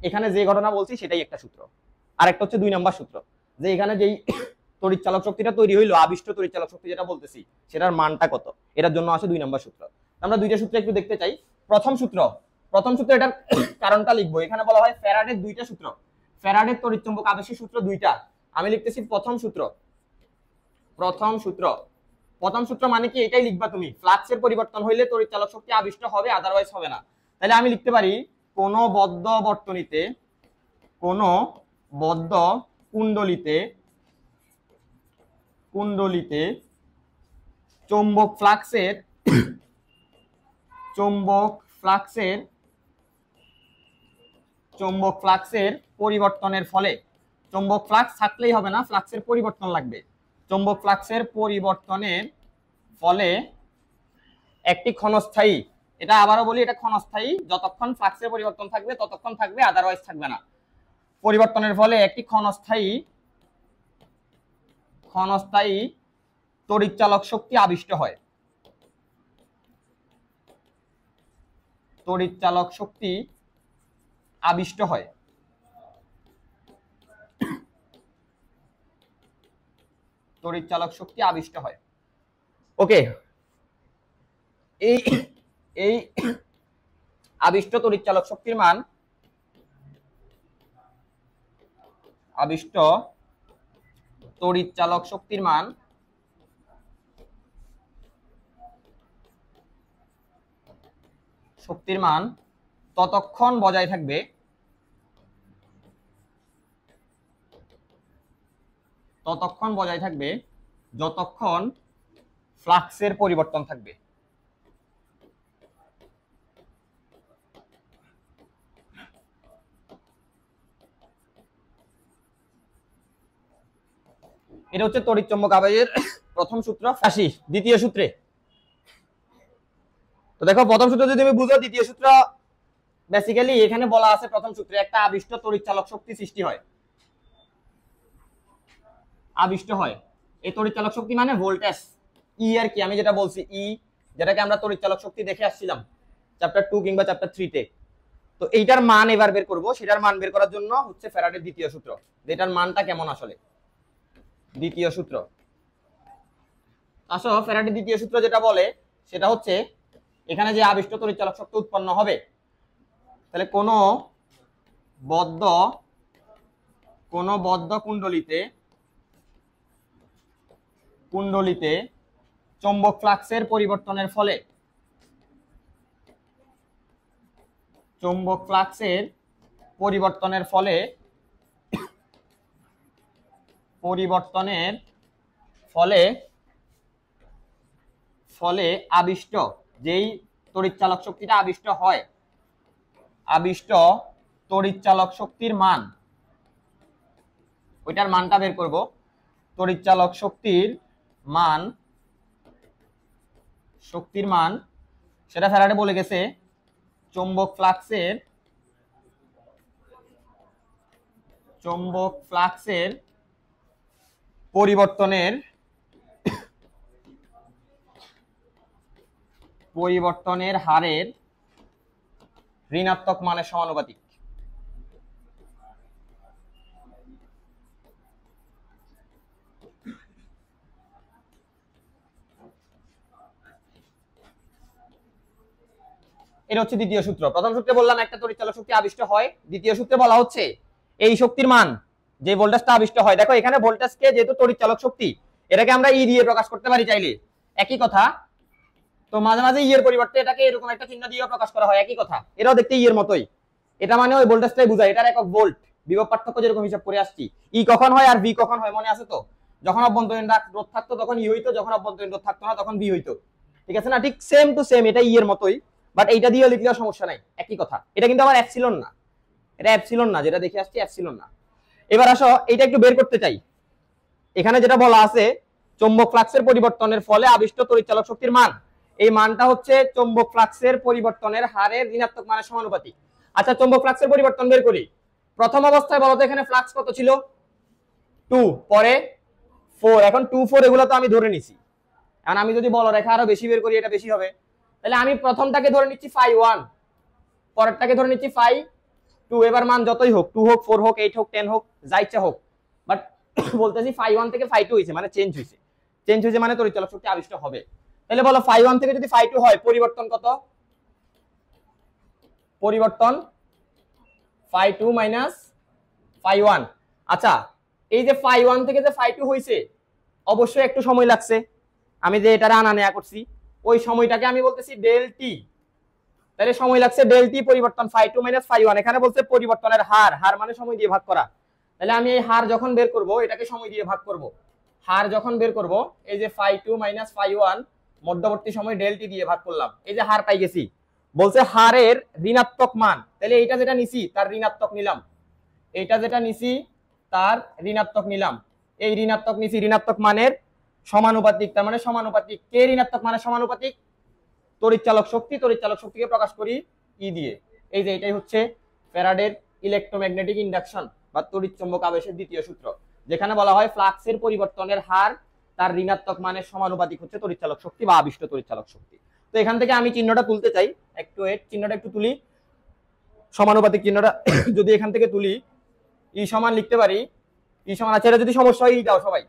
এখানে যে ঘটনা বলছি সেটাই একটা সূত্র। আর একটা হচ্ছে 2 নাম্বার সূত্র, যে এখানে যেই তড়িৎচালক শক্তিটা তৈরি হইলো, আবিষ্ট তড়িৎচালক শক্তি যেটা বলতেছি, সেটার মানটা কত, এটার জন্য আসে 2 নাম্বার সূত্র। আমরা 2টা সূত্র একটু দেখতে চাই। প্রথম সূত্র এটার কারণটা লিখবো। এখানে বলা হয় ফ্যারাডের 2টা সূত্র, ফ্যারাডের তড়িৎচুম্বক আবেশের সূত্র 2টা। আমি লিখতেছি প্রথম সূত্র। প্রথম সূত্র মানে কি, এটাই লিখবা তুমি, ফ্লাক্সের পরিবর্তন হইলে তড়িৎচালক শক্তি আবিষ্ট হবে, আদারওয়াইজ হবে না। তাহলে আমি লিখতে পারি কোন বদ্ধ বর্তনীতে, কোন বদ্ধ কুণ্ডলীতে চৌম্বক ফ্লাক্সের পরিবর্তনের ফলে, চৌম্বক ফ্লাক্স থাকলেই হবে না, ফ্লাক্সের পরিবর্তন লাগবে। চৌম্বক ফ্লাক্সের পরিবর্তনের ফলে একটি ক্ষণস্থায়ী, এটা আবারও বলি, এটা ক্ষণস্থায়ী, যতক্ষণ ফ্লাক্সের পরিবর্তন থাকবে ততক্ষণ থাকবে, আদারওয়াইজ থাকবে না। পরিবর্তনের ফলে একটি ক্ষণস্থায়ী তড়িৎচালক শক্তি আবিষ্ট হয়। তড়িৎচালক শক্তি আবিষ্ট হয়। তড়িৎচালক শক্তি আবিষ্ট হয়। ওকে, এই আবিষ্ট তড়িৎচালক শক্তির মান, আবিষ্ট তড়িৎচালক শক্তির মান ততক্ষণ বজায় থাকবে যতক্ষণ ফ্লাক্সের পরিবর্তন থাকবে। এটা হচ্ছে তড়িৎচুম্বক আবেশের প্রথম সূত্র। আসি দ্বিতীয় সূত্রে। তো দেখো, প্রথম সূত্র যদি তুমি বুঝো, দ্বিতীয় সূত্র বেসিক্যালি এখানে বলা আছে প্রথম সূত্রে একটা আবিষ্ট তড়িৎচালক শক্তি সৃষ্টি হয়, আবিষ্ট হয়। এই তড়িৎচালক শক্তি মানে ভোল্টেজ, ই আর কি, আমি যেটা বলছি ই, যেটাকে আমরা তড়িৎচালক শক্তি দেখে আসছিলাম চ্যাপ্টার 2 কিংবা চ্যাপ্টার 3 তে। তো এইটার মান এবার বের করব, সেটার মান বের করার জন্য হচ্ছে ফ্যারাডের দ্বিতীয় সূত্র, যেটার মানটা কেমন আসলে। দ্বিতীয় সূত্র, আসলে ফ্যারাডের দ্বিতীয় সূত্র যেটা বলে সেটা হচ্ছে, এখানে যে আবিষ্ট তড়িৎচালক শক্তি উৎপন্ন হবে, তাহলে কোন বদ্ধ কুণ্ডলীতে চৌম্বক ফ্লাক্সের পরিবর্তনের ফলে, ফলে আবিষ্ট যেই তড়িৎচালক শক্তিটা আবিষ্ট হয়, আবিষ্ট তড়িৎচালক শক্তির মান, ওইটার মানটা বের করব। তড়িৎচালক শক্তির মান, সেটা ফ্যারাডে বলে গেছে চৌম্বক ফ্লাক্সের পরিবর্তনের হারের ঋণাত্মক মানের সমানুপাতিক। এটা হচ্ছে দ্বিতীয় সূত্র। প্রথম সূত্রে বললাম একটা তড়িৎচালক শক্তি আবিষ্ট হয়, দ্বিতীয় সূত্রে বলা হচ্ছে এই শক্তির মান, যে ভোল্টেজটা আবিষ্ট হয়। দেখো এখানে ভোল্টেজকে যেহেতু তড়িৎচালক শক্তি, এটাকে আমরা ই দিয়ে প্রকাশ করতে পারি চাইলে, একই কথা। তো মাঝে মাঝে ই এর পরিবর্তে এটাকে এরকম একটা চিহ্ন দিয়ে প্রকাশ করা হয়, একই কথা। এটাও দেখতে ই এর মতোই। এটা মানে ওই ভোল্টেজটাই বোঝায়, এটার একক ভোল্ট। বিভব পার্থক্য যেরকম হিসাব করে আসছি, ই কখন হয় আর ভি কখন হয় মনে আছে তো? যখন অভ্যন্তরীণ রোধ থাকতো তখন ই হইতো, যখন অভ্যন্তরীণ রোধ থাকতো না তখন ভি হইতো। ঠিক আছে না? ঠিক সেম টু সেম, এটা ই এর মতোই, বাট এইটা দিয়ে লিখলেও সমস্যা নাই, একই কথা। এটা কিন্তু আবার এপসিলন না, এটা এপসিলন না, যেটা দেখে আসছি এপসিলন না। এবার আসো এটা একটু বের করতে চাই। এখানে যেটা বলা আছে চৌম্বক ফ্লাক্সের পরিবর্তনের ফলে আবিষ্ট তড়িৎচালক শক্তির মান, এই মানটা হচ্ছে চৌম্বক ফ্লাক্সের পরিবর্তনের হারের ঋণাত্মক মানের সমানুপাতিক। আচ্ছা চৌম্বক ফ্লাক্সের পরিবর্তন বের করি। প্রথম অবস্থায় বলতো এখানে ফ্লাক্স কত ছিল? 2, পরে 4, এখন 2 4 এগুলো তো আমি ধরে নিছি। এখন আমি যদি বল রেখা আরো বেশি বের করি, এটা বেশি হবে। তাহলে আমি প্রথমটাকে ধরে নিচ্ছি φ1, পরেরটাকে ধরে নিচ্ছি φ2। এবার মান যতই হোক, 2 হোক 4 হোক 8 হোক 10 হোক যা ইচ্ছা হোক, বাট বলতেছি φ1 থেকে φ2 হইছে, মানে চেঞ্জ হইছে মানে তড়িৎচালক শক্তি আবিষ্ট হবে। তাহলে বলো φ1 থেকে যদি φ2 হয় পরিবর্তন কত? পরিবর্তন φ2 মাইনাস φ1। আচ্ছা এই যে φ1 থেকে যে φ2 হইছে, অবশ্যই একটু সময় লাগছে, আমি যে এটা আনা নেয়া করছি ওই সময়টাকে আমি বলতেছি ডেল টি। তাহলে সময় লাগছে ডেল টি পরিবর্তন φ2 মাইনাস φ1। এখানে বলছে পরিবর্তনের হার মানে সময় দিয়ে ভাগ করা। তাহলে আমি এই হার যখন বের করব এটাকে সময় দিয়ে ভাগ করব। হার যখন বের করব এই যে φ2 মাইনাস φ1 মধ্যবর্তী সময় ডেল টি দিয়ে ভাগ করলাম, এই যে হার পাই গেছি। বলছে হারের ঋণাত্মক মান, তাহলে এইটা যেটা নিছি তার ঋণাত্মক নিলাম, এইটা যেটা নিছি তার ঋণাত্মক নিলাম, এই ঋণাত্মক নিছি ঋণাত্মক মানের সমানুপাতিক। তার মানে সমানুপাতিক কে ঋণাত্মক মানের সমানুপাতিক? তড়িৎচালক শক্তিকে প্রকাশ করি ই দিয়ে। এই যে এটাই হচ্ছে ফ্যারাডের ইলেকট্রোম্যাগনেটিক ইন্ডাকশন বা তড়িৎচুম্বক আবেশের দ্বিতীয় সূত্র, যেখানে বলা হয় ফ্লাক্সের পরিবর্তনের হার তার ঋণাত্মক মানের সমানুপাতিক হচ্ছে তড়িৎচালক শক্তি বা আবিষ্ট তড়িৎচালক শক্তি। তো এখান থেকে আমি চিহ্নটা তুলতে চাই, একটু চিহ্নটা একটু তুলি, সমানুপাতিক চিহ্নটা যদি এখান থেকে তুলি, ই সমান লিখতে পারি, ই সমান আছে। এটা যদি সমস্যা হয় ই দাও সবাই,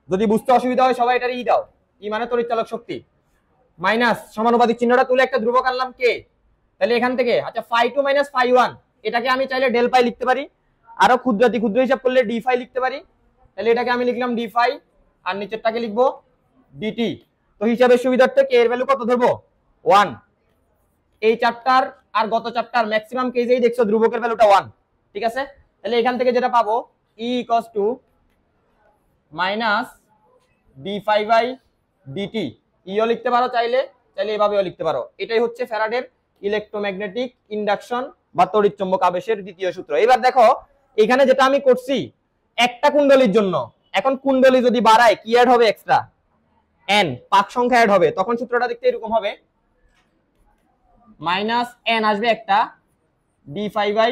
যদি বুঝতে অসুবিধা হয় সবাই এটার ই দাও, ই মানে তড়িৎচালক শক্তি, মাইনাস সমানুপাতিক চিহ্নটা তুলে একটা ধ্রুবক আনলাম কে। তাহলে এখান থেকে আচ্ছা φ2 মাইনাস φ1 এটাকে আমি চাইলে ডেল পাই লিখতে পারি, আরো ক্ষুদ্রাতি ক্ষুদ্র হিসাব করলে ডি ফাই লিখতে পারি। তাহলে এটাকে আমি লিখলাম ডি ফাই আর নিচেরটাকে লিখবো ডিটি। তো হিসাবের সুবিধার্থে কে এর ভ্যালু কত ধরবো? 1। এই চ্যাপ্টার আর গত চ্যাপ্টার ম্যাক্সিমাম কেসেই দেখছো ধ্রুবকের ভ্যালুটা 1, ঠিক আছে? তাহলে এখান থেকে যেটা পাবো E equals to minus d phi by dt. ইও লিখতে পারো চাইলে এভাবেও লিখতে পারো। এটাই হচ্ছে ফ্যারাডের ইলেকট্রোম্যাগনেটিক ইন্ডাকশন বা তড়িৎচুম্বক আবেশের দ্বিতীয় সূত্র। এবার দেখো এখানে যেটা আমি করছি একটা কুণ্ডলীর জন্য, এখন কুণ্ডলী যদি বাড়ায় কি অ্যাড হবে? এক্সট্রা এন, পাক সংখ্যা অ্যাড হবে। তখন সূত্রটা দেখতে এরকম হবে, মাইনাস এন আসবে একটা ডি ফাই বাই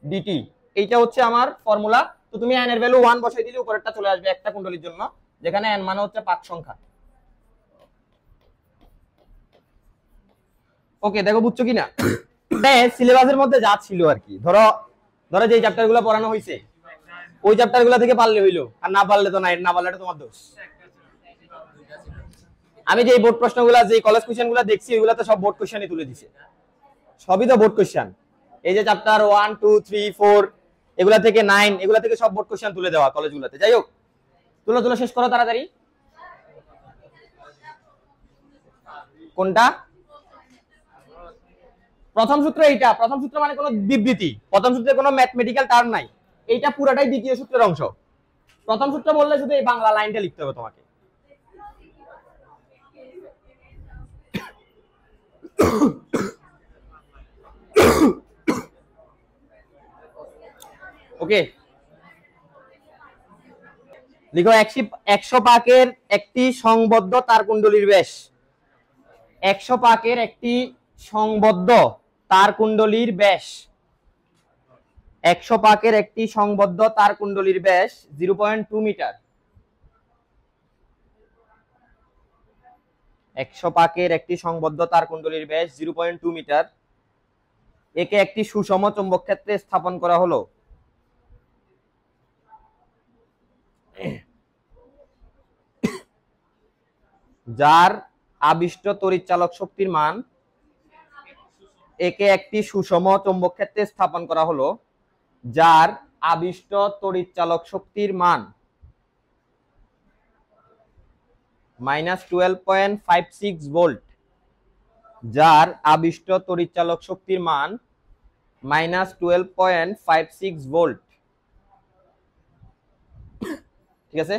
ডিটি। এইটা হচ্ছে আমার ফর্মুলা। তো তুমি এন এর ভ্যালু 1 বসাই দিলে উপরেরটা চলে আসবে একটা কুণ্ডলীর জন্য, যেখানে এন মানে হচ্ছে পাক সংখ্যা। ওকে, দেখো বুঝছো কিনা? সিলেবাসের মধ্যে যা ছিল আর কি, ধরো যে চ্যাপ্টারগুলো পড়ানো হয়েছে ওই চ্যাপ্টারগুলো থেকে পারলে হইলো, আর না পারলে তো না পারলে এটা তোমার দোষ। আমি যে বোর্ড প্রশ্নগুলো, যে কলেজ কোশ্চেনগুলো দেখছি ওইগুলো তো সব বোর্ড কোশ্চেনই তুলে দিছে, সবই তো বোর্ড কোশ্চেন। এই যে চ্যাপ্টার 1 2 3 4 এগুলা থেকে 9 এগুলা থেকে সব বোর্ড কোশ্চেন তুলে দেওয়া কলেজগুলোতে। যাই হোক, তুলো শেষ করো তাড়াতাড়ি। কোনটা? প্রথম সূত্র এইটা। প্রথম সূত্র মানে কোনো বিবৃতি, প্রথম সূত্রে কোনো ম্যাথমেটিক্যাল টার্ম নাই, এইটা পুরাটাই দ্বিতীয় সূত্রের অংশ। প্রথম সূত্র বললে শুধু এই বাংলা লাইনটা লিখতে হবে তোমাকে। ওকে, লিখো 100 পাকের একটি সংবদ্ধ তারকুণ্ডলীর ব্যাস, 100 পাকের একটি সংবদ্ধ তারকুণ্ডলীর ব্যাস, 100 পাকের একটি সংবদ্ধ তারকুণ্ডলীর ব্যাস 0.2 মিটার। 100 পাকের একটি সংবদ্ধ তারকুণ্ডলীর ব্যাস 0.2 মিটার। একে একটি সুষম চৌম্বক ক্ষেত্রে স্থাপন করা হলো, যার আবিষ্ট তড়িৎচালক শক্তির মান, একে একটি সুষম চৌম্বক ক্ষেত্রে স্থাপন করা হলো যার আবিষ্ট তড়িৎচালক শক্তির মান -12.56 ভোল্ট, যার আবিষ্ট তড়িৎচালক শক্তির মান -12.56 ভোল্ট। ঠিক আছে,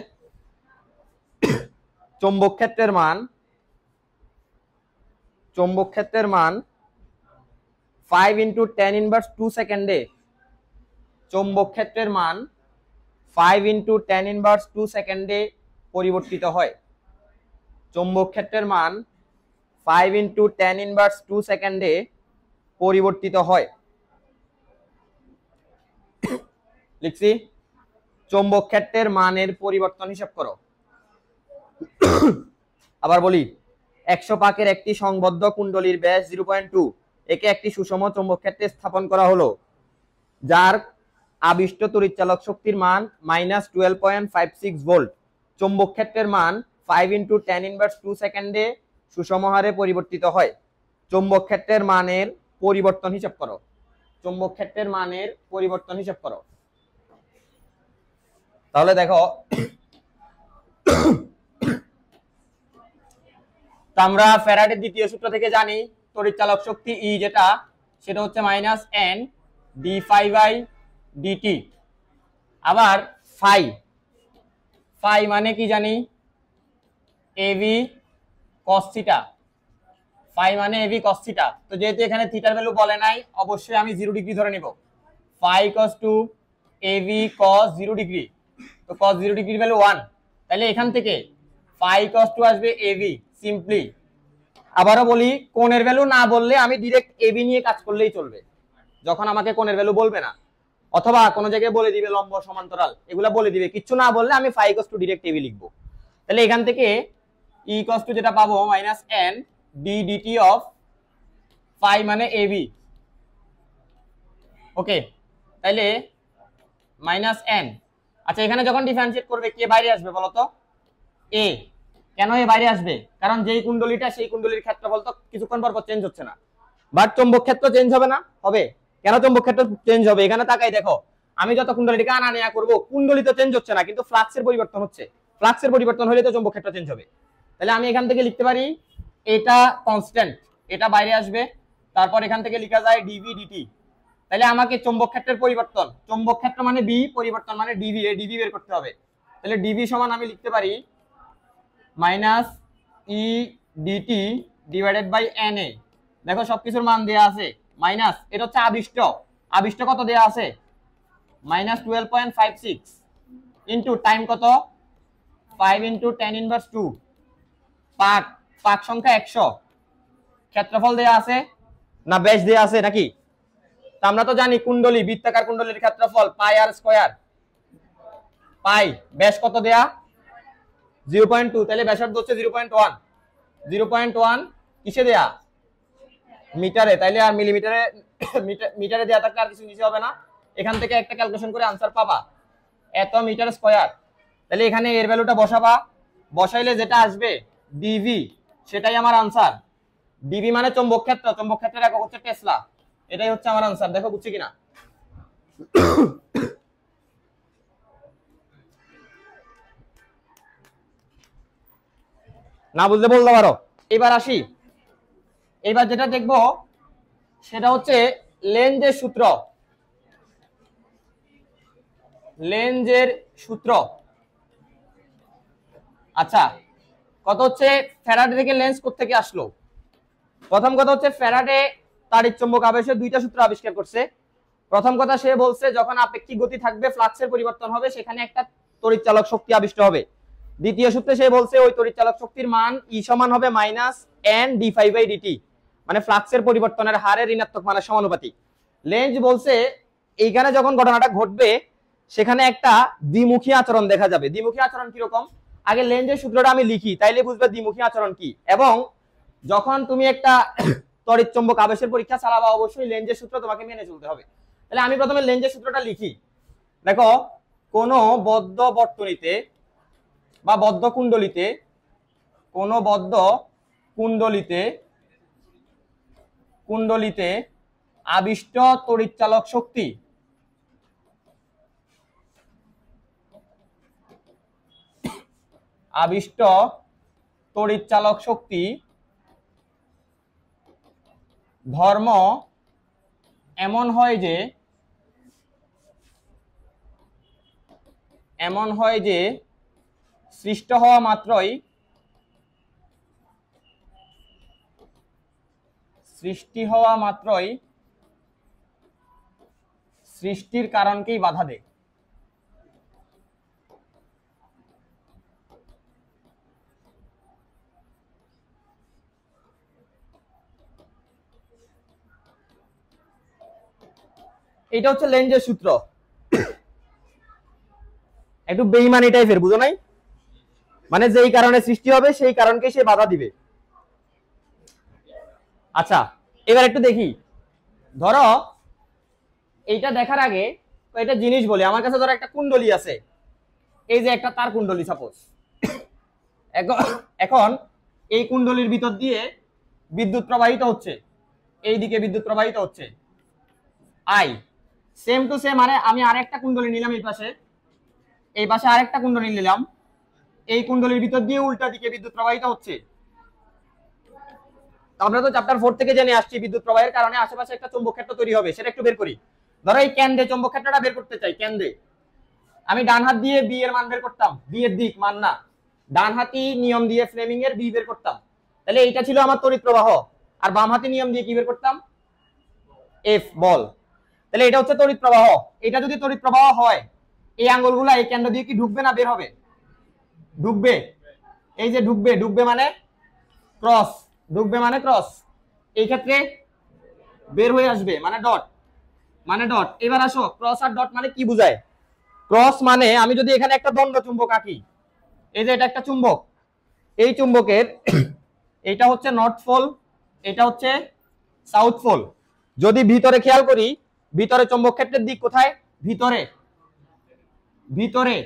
চৌম্বক ক্ষেত্রের মান 5 × 10⁻² সেকেন্ডে, চৌম্বক ক্ষেত্রের মান 5 × 10⁻² সেকেন্ডে পরিবর্তিত হয়। চৌম্বক ক্ষেত্রের মান 5 × 10⁻² সেকেন্ডে পরিবর্তিত হয়। লিখছি, চৌম্বক ক্ষেত্রের মানের পরিবর্তন হিসাব করো। আবার বলি, 100 পাকের একটি সংবদ্ধ কুণ্ডলীর ব্যাস 0.2, একে একটি সুষম চৌম্বক ক্ষেত্রে স্থাপন করা হলো যার আবিষ্ট তড়িৎচালক শক্তির মান -12.56 ভোল্ট। চৌম্বক ক্ষেত্রের মান 5 × 10⁻² সেকেন্ডে সুষম হারে পরিবর্তিত হয়। চৌম্বক ক্ষেত্রের মানের পরিবর্তন হিসাব করো। চৌম্বক ক্ষেত্রের মানের পরিবর্তন হিসাব করো। তাহলে দেখো, আমরা ফ্যারাডের দ্বিতীয় সূত্র থেকে জানি তড়িৎচালক শক্তি E যেটা, সেটা হচ্ছে -n dφ/dt। আবার ফাই মানে কি জানি, ab cos θ। ফাই মানে ab cos θ। তো যেহেতু এখানে থিটার ভ্যালু বলে নাই, অবশ্যই আমি 0 ডিগ্রি ধরে নিব। ফাই = ab cos 0 ডিগ্রি, তো cos 0 ডিগ্রির ভ্যালু 1, তাহলে এখান থেকে ফাই = আসবে ab সিম্পলি। আবারও বলি, কোণের ভ্যালু না বললে আমি ডাইরেক্ট ab নিয়ে কাজ করলেই চলবে, যখন আমাকে কোণের ভ্যালু বলবে না, অথবা কোনো জায়গায় বলে দিবে লম্ব সমান্তরাল, এগুলা বলে দিবে, কিচ্ছু না বললে আমি ফাই = ডাইরেক্ট ab লিখবো। তাহলে এখান থেকে E = যেটা পাবো -n ddt অফ ফাই মানে ab। ওকে, তাহলে -n। আচ্ছা, এখানে যখন ডিফারেন্সিয়েট করবে কে বাইরে আসবে বলো তো? a। কেন এ বাইরে আসবে? কারণ যেই কুণ্ডলীটা, সেই কুণ্ডলীর ক্ষেত্রফল তো কিছুক্ষণ পর চেঞ্জ হচ্ছে না, বাট চৌম্বক ক্ষেত্র চেঞ্জ হবে না? হবে। কেন চৌম্বক ক্ষেত্র চেঞ্জ হবে? এখানে তাকাই দেখো, আমি যত কুণ্ডলীটিকে আনা নেয়া করব, কুণ্ডলী তো চেঞ্জ হচ্ছে না, কিন্তু ফ্লাক্সের পরিবর্তন হচ্ছে। ফ্লাক্সের পরিবর্তন হলে তো চৌম্বক ক্ষেত্র চেঞ্জ হবে। তাহলে আমি এখান থেকে লিখতে পারি এটা কনস্ট্যান্ট, এটা বাইরে আসবে, তারপর এখান থেকে লেখা যায় dv dt। তাহলে আমাকে চৌম্বক ক্ষেত্রের পরিবর্তন, চৌম্বক ক্ষেত্র মানে b, পরিবর্তন মানে dv, এই dv বের করতে হবে। তাহলে dv সমান আমি লিখতে পারি -e dt / na। দেখো সবকিছুর মান দেয়া আছে, মাইনাস, এটা হচ্ছে আবিষ্ট, আবিষ্ট কত দেয়া আছে? -12.56 ইনটু টাইম কত? 5 × 10⁻²। পাক সংখ্যা 100, ক্ষেত্রফল দেয়া আছে না ব্যাস দেয়া আছে নাকি? তা আমরা তো জানি কুণ্ডলী, বৃত্তাকার কুণ্ডলীর ক্ষেত্রফল πr²। পাই ব্যাস কত দেয়া? 0.2, তাহলে ব্যাসার্ধ হচ্ছে 0.1। 0.1 কিসে দেয়া? মিটারে। তাইলে আর মিলিমিটারে, মিটারে দেয়া থাকলে আর কিছু নিচে হবে না। এখান থেকে একটা ক্যালকুলেশন করে আনসার পাবা, এত মিটার স্কয়ার। তাহলে এখানে এর ভ্যালুটা বসাবা, বসাইলে যেটা আসবে dv, সেটাই আমার আনসার। dv মানে চৌম্বক ক্ষেত্র, চৌম্বক ক্ষেত্রের একক হচ্ছে টেসলা, এটাই হচ্ছে আমার আনসার। দেখো বুঝছি কিনা? না বুঝলে বলতে পারো। এবার আসি, এবার যেটা দেখবো সেটা হচ্ছে লেঞ্জের সূত্র। লেঞ্জের সূত্র। আচ্ছা, কত হচ্ছে ফ্যারাডে থেকে লেন্স কোত্থেকে আসলো? প্রথম কথা হচ্ছে ফ্যারাডে তাড়িৎ চুম্বক আবেশের দুইটা সূত্র আবিষ্কার করছে। প্রথম কথা সে বলছে যখন আপেক্ষিক গতি থাকবে ফ্লাক্সের পরিবর্তন হবে, সেখানে একটা তড়িৎ চালক শক্তি আবিষ্ট হবে। দ্বিতীয় সূত্রে সে বলছে ওই তড়িৎ চালক শক্তির মান ই সমান হবে -n(d∅dt), মানে ফ্লাক্সের পরিবর্তনের হারের ঋণাত্মক মানের সমানুপাতিক। লেঞ্জ বলছে এইখানে যখন ঘটনাটা ঘটবে সেখানে একটা দ্বিমুখী আচরণ দেখা যাবে। দ্বিমুখী আচরণ কিরকম, আগে লেঞ্জের সূত্রটা আমি লিখি, তাইলে বুঝবে দ্বিমুখী আচরণ কি। এবং যখন তুমি একটা তড়িৎ চৌম্বক আবেশের পরীক্ষা চালাবা অবশ্যই লেঞ্জের সূত্র তোমাকে মেনে চলতে হবে। তাহলে আমি প্রথমে লেঞ্জের সূত্রটা লিখি। দেখো, কোন বদ্ধ বর্তনীতে বা বদ্ধ কুণ্ডলিতে, কোন বদ্ধ কুণ্ডলিতে আবিষ্ট তড়িৎচালক শক্তি ধর্ম এমন হয় যে সৃষ্ট হওয়া মাত্রই সৃষ্টির কারণকেই বাধা দেয়। এটা হচ্ছে লেঞ্জের সূত্র। একটু বেইমানি টাইপের, বুঝো নাই? মানে যেই কারণে সৃষ্টি হবে সেই কারণকে সে বাধা দিবে। আচ্ছা, এবার একটু দেখি। ধরো এইটা দেখার আগে এটা জিনিস বলি। আমার কাছে ধরো একটা কুণ্ডলী আছে, এই যে একটা তার কুণ্ডলী সাপোজ। এখন এই কুণ্ডলীর ভিতর দিয়ে বিদ্যুৎ প্রবাহিত হচ্ছে, এই দিকে বিদ্যুৎ প্রবাহিত হচ্ছে আই। সেম টু সেম, মানে আমি আরেকটা কুণ্ডলী নিলাম, এই পাশে আরেকটা কুণ্ডলী নিলাম, এই কুণ্ডলীর ভিতর দিয়ে উল্টা দিকে বিদ্যুৎ প্রবাহিত হচ্ছে। আমরা তো চ্যাপ্টার 4 থেকে জেনে আসছি বিদ্যুৎ প্রবাহের কারণে আশেপাশে একটা চৌম্বক ক্ষেত্র তৈরি হবে, সেটা একটু বের করি। ধরো এই কেন্দ্রে চৌম্বক ক্ষেত্রটা বের করতে চাই। কেন্দ্রে আমি ডান হাত দিয়ে বি এর মান বের করতাম, বি এর দিক মান না, ডান হাতি নিয়ম দিয়ে ফ্লেমিং এর বি বের করতাম। তাহলে এইটা ছিল আমার তড়িৎ প্রবাহ, আর বাম হাতি নিয়ম দিয়ে কি বের করতাম, এফ বল। তাহলে এটা হচ্ছে তড়িৎ প্রবাহ। এটা যদি তড়িৎ প্রবাহ হয়, এই আঙ্গুলগুলা এই কেন্দ্র দিয়ে কি ঢুকবে না বের হবে? ঢুকবে। এই যে ঢুকবে মানে ক্রস, ঢুকবে মানে ক্রস, এই ক্ষেত্রে বের হয়ে আসবে মানে ডট। এবার আসো, ক্রস আর ডট মানে কি বোঝায়? ক্রস মানে আমি যদি এখানে একটা দণ্ড চুম্বক আঁকি, এই যে এটা একটা চুম্বক, এই চুম্বকের এইটা হচ্ছে নর্থ পোল, এটা হচ্ছে সাউথ পোল। যদি ভিতরে খেয়াল করি, ভিতরে চৌম্বক ক্ষেত্রের দিক কোথায়? ভিতরে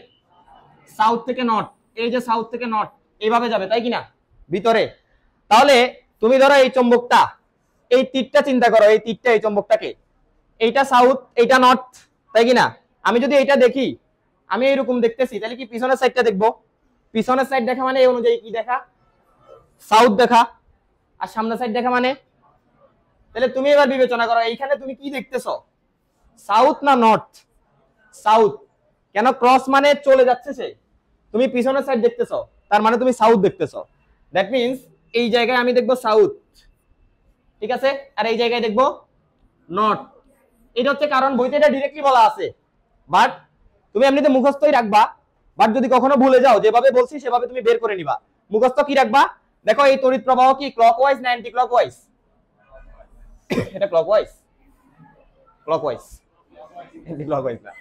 সাউথ থেকে নর্থ, এই যে সাউথ থেকে নর্থ এইভাবে যাবে, তাই কিনা? ভিতরে। তাহলে তুমি ধরো এই চৌম্বকটা, এই তীরটা চিন্তা করো, এই তীরটা এই চৌম্বকটাকে, এইটা সাউথ এইটা নর্থ, তাই কিনা? আমি যদি এইটা দেখি, আমি এইরকম দেখতেছি, তাহলে কি পিছনের সাইডটা দেখবো? পিছনের সাইড দেখা মানে এই অনুযায়ী কি দেখা? সাউথ দেখা। আর সামনের সাইড দেখা মানে? তাহলে তুমি এবার বিবেচনা করো, এইখানে তুমি কি দেখতেছো, সাউথ না নর্থ? সাউথ। কেন? ক্রস মানে চলে যাচ্ছে সে। তুমি পিছনের সাইড দেখতেছো, তার মানে তুমি সাউথ দেখতেছো। দ্যাট মিন্স এই জায়গায় আমি দেখবো সাউথ, ঠিক আছে? আর এই জায়গায় দেখবো নর্থ। এটা হচ্ছে কারণ, বইতে এটা ডিরেক্টলি বলা আছে, বাট তুমি এমনিতে মুখস্থই রাখবা। বাট যদি কখনো ভুলে যাও, যেভাবে বলছি সেভাবে তুমি বের করে নিবা। মুখস্থ কি রাখবা? দেখো এই তড়িৎ প্রবাহ কি ক্লকওয়াইজ না অ্যান্টি ক্লকওয়াইজ? এটা ক্লকওয়াইজ, অ্যান্টি ক্লকওয়াইজ না,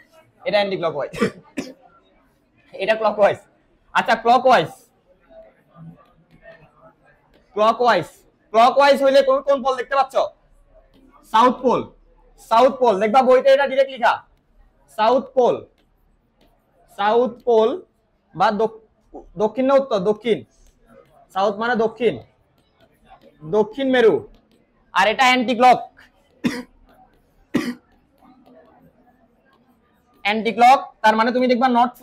এটা অ্যান্টি ক্লকওয়াইজ, এটা ক্লকওয়াইজ। আচ্ছা, ক্লকওয়াইজ হইলে কোন পোল দেখতে পাচ্ছ? South pole. দেখবা বইতে এটা ডিরেক্ট লেখা, সাউথ পোল বা দক্ষিণ না উত্তর? দক্ষিণ। সাউথ মানে দক্ষিণ মেরু। আর এটা অ্যান্টি ক্লক, তার মানে তুমি দেখবা নর্থ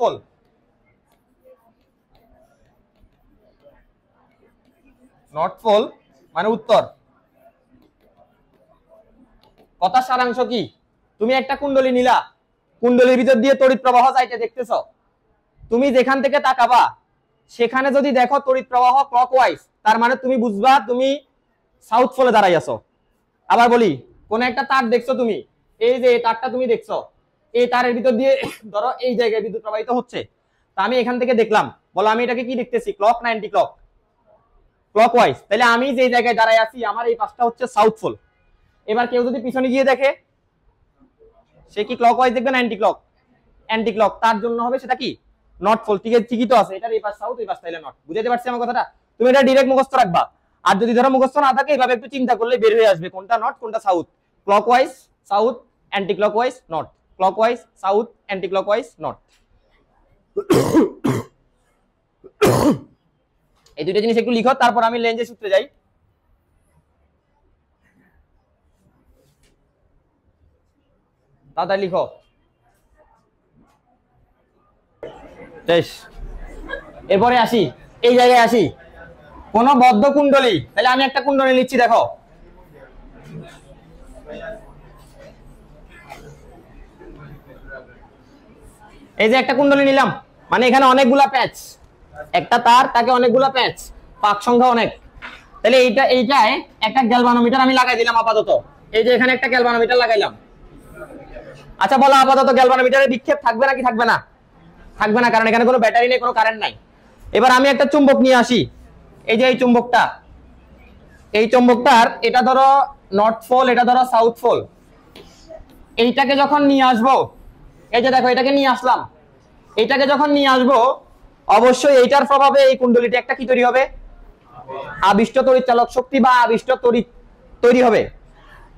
পোল। মানে উত্তর। কথা সারাংশ কি? তুমি একটা কুণ্ডলী নিলা, কুণ্ডলীর ভিতর দিয়ে তড়িৎ প্রবাহ যাইতে দেখতেছো, তুমি যেখান থেকে তাকাবা সেখানে যদি দেখো তড়িৎ প্রবাহ ক্লকওয়াইজ, তার মানে তুমি বুঝবা তুমি সাউথ পোলে দাঁড়াই আছো। আবার বলি, কোন একটা তার দেখছো তুমি, এই যে তারটা তুমি দেখছো, এই তারের ভিতর দিয়ে ধরো এই জায়গায় বিদ্যুৎ প্রবাহিত হচ্ছে। তা আমি এখান থেকে দেখলাম, বলো আমি এটাকে কি দেখতেছি, ক্লক না অ্যান্টি ক্লক? ক্লকওয়াইজ। তাহলে আমি যে জায়গায় দাঁড়ায় আছি আমার এই পাশটা হচ্ছে সাউথ পোল। এবার কেউ যদি পিছনে গিয়ে দেখে সে কি ক্লকওয়াইজ দেখবে না অ্যান্টি ক্লক? Anti clock. তার জন্য হবে সেটা কি, নর্থ পোল। ঠিকই তো আছে, এটার এই পাশ সাউথ, এই পাশ তাইলে নর্থ। বুঝতে পারছি আমার কথাটা? তুমি এটা ডাইরেক্ট মুখস্থ রাখবা। আর যদি ধরো মুখস্থ না থাকে এভাবে একটু চিন্তা করলে বের হয়ে আসবে কোনটা নর্থ কোনটা south. Clockwise south, anti clockwise north. Clockwise south, anti clockwise north. এই দুইটা জিনিস একটু লিখো, তারপর আমি লেঞ্জের সূত্রে যাই। তাড়াতাড়ি লিখো। বেশ, এরপরে আসি, এই জায়গায় আসি, কোন বদ্ধ কুণ্ডলী। তাহলে আমি একটা কুণ্ডলী নিচ্ছি, দেখো এই যে একটা কুণ্ডলী নিলাম, মানে এখানে অনেকগুলা প্যাচ, একটা তার তাকে অনেকগুলা প্যাচ, পাক সংখ্যা অনেক। তাহলে এইটায় একটা গ্যালভানোমিটার আমি লাগাই দিলাম আপাতত। এই যে এখানে একটা গ্যালভানোমিটার লাগাইলাম। আচ্ছা বলো, আপাতত গ্যালভানোমিটারে বিক্ষেপ থাকবে নাকি থাকবে না? থাকবে না, কারণ এখানে কোনো ব্যাটারি নেই, কোনো কারেন্ট নাই। এবার আমি একটা চুম্বক নিয়ে আসি, এই যে এই চুম্বকটা, এই চুম্বকটার এটা ধরো নর্থ পোল, এটা ধরো সাউথ পোল। এইটাকে যখন নিয়ে আসবো, এই যে দেখো এটাকে নিয়ে আসলাম, এইটাকে যখন নিয়ে আসবো অবশ্যই এইটার প্রভাবে এই কুণ্ডলীতে একটা কি তৈরি হবে, আবিষ্ট তড়িৎচালক শক্তি বা আবিষ্ট তড়িৎ তৈরি হবে।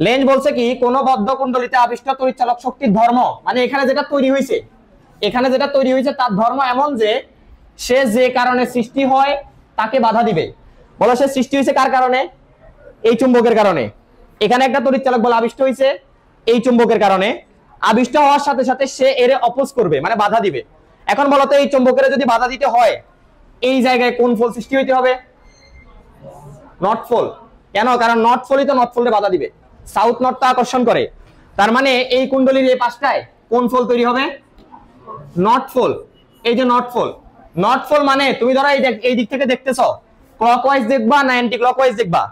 লেঞ্জ বলছে কি, কোন বদ্ধ কুণ্ডলীতে আবিষ্ট তড়িৎচালক শক্তির ধর্ম, মানে এখানে যেটা তৈরি হয়েছে, এখানে যেটা তৈরি হয়েছে তার ধর্ম এমন যে সে যে কারণে সৃষ্টি হয় তাকে বাধা দিবে। বলো সে সৃষ্টি হয়েছে কার কারণে? এই চুম্বকের কারণে। এখানে একটা তড়িৎচালক বল আবিষ্ট হয়েছে এই চুম্বকের কারণে। আবিষ্ট হওয়ার সাথে সাথে সে এর অপোজ করবে, মানে বাধা দিবে। এখন বলতো এই চুম্বকের যদি বাধা দিতে হয় এই জায়গায় কোন পোল সৃষ্টি হইতে হবে? North pole. কেন? কারণ নর্থ পোলই তো নর্থ পোলে বাধা দিবে, সাউথ নর্থ আকর্ষণ করে। তার মানে এই কুণ্ডলীর এই পাশটায় কোন পোল তৈরি হবে? North pole. এই যে নর্থ পোল, নর্থ পোল মানে তুমি ধরো এই দিক থেকে দেখতেছো, ক্লকওয়াইজ দেখবা না অ্যান্টি ক্লকওয়াইজ দেখবা?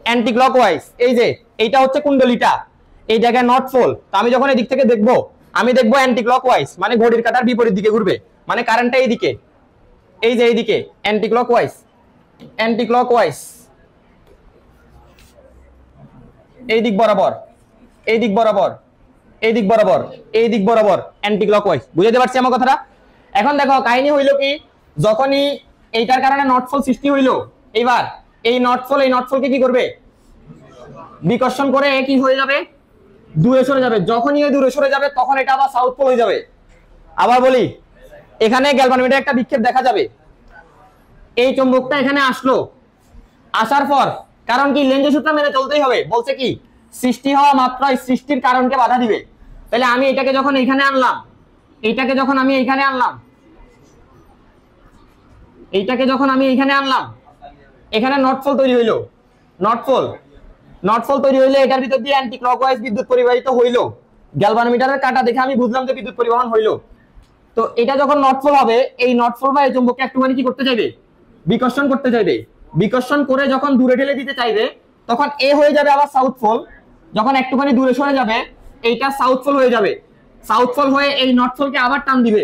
Anti clockwise. এই যে এইটা হচ্ছে কুণ্ডলীটা, এই জায়গায় নর্থ পোল। তো আমি যখন এই দিক থেকে দেখবো আমি দেখবো অ্যান্টি ক্লকওয়াইজ, মানে ঘড়ির কাঁটার বিপরীত দিকে ঘুরবে, মানে কারেন্টটা এইদিকে, এই যে এইদিকে অ্যান্টি ক্লকওয়াইজ। অ্যান্টি ক্লকওয়াইজ এই দিক বরাবর, এই দিক বরাবর, এই দিক বরাবর, এই দিক বরাবর অ্যান্টি ক্লকওয়াইজ। বুঝতে পারছি আমার কথাটা? এখন দেখো কাহিনী হইলো কি, যখনই এইটার কারণে নর্থ পোল সৃষ্টি হইলো, এইবার এই নর্থ পোল, এই নর্থ পোলকে কি করবে? বিকর্ষণ করে কি হয়ে যাবে? দূরে সরে যাবে। যখনই দূরে সরে যাবে তখন এটা আবার সাউথ পোল হয়ে যাবে। আবার বলি, এখানে গ্যালভানোমিটারে একটা বিক্ষেপ দেখা যাবে, এই চুম্বকটা এখানে আসলো, আসার পর কারণ কি লেঞ্জের সূত্র মেনে চলতেই হবে, বলছে কি সৃষ্টি হওয়া মাত্রায় সৃষ্টির কারণকে বাধা দিবে। তাহলে আমি এটাকে যখন এইখানে আনলাম, এইটাকে যখন আমি এইখানে আনলাম, এইটাকে যখন আমি এইখানে আনলাম, এখানে নর্থ পোল তৈরি হইলো। নর্থ পোল, নর্থ পোল তৈরি হইলে এটার ভিতর দিয়ে অ্যান্টি ক্লকওয়াইজ বিদ্যুৎ পরিবাহিত হইলো। গ্যালভানোমিটারের কাঁটা দেখে আমি বুঝলাম যে বিদ্যুৎ পরিবহন হইলো। তো এটা যখন নর্থ পোল হবে, এই নর্থ পোল বা এই চুম্বককে একটুখানি কি করতে চাইবে? বিকর্ষণ করতে চাইবে। বিকর্ষণ করে যখন দূরে ঠেলে দিতে চাইবে তখন এ হয়ে যাবে আবার সাউথ পোল। যখন একটুখানি দূরে সরে যাবে এইটা সাউথ পোল হয়ে যাবে। সাউথ পোল হয়ে এই নর্থ পোলকে আবার টান দিবে।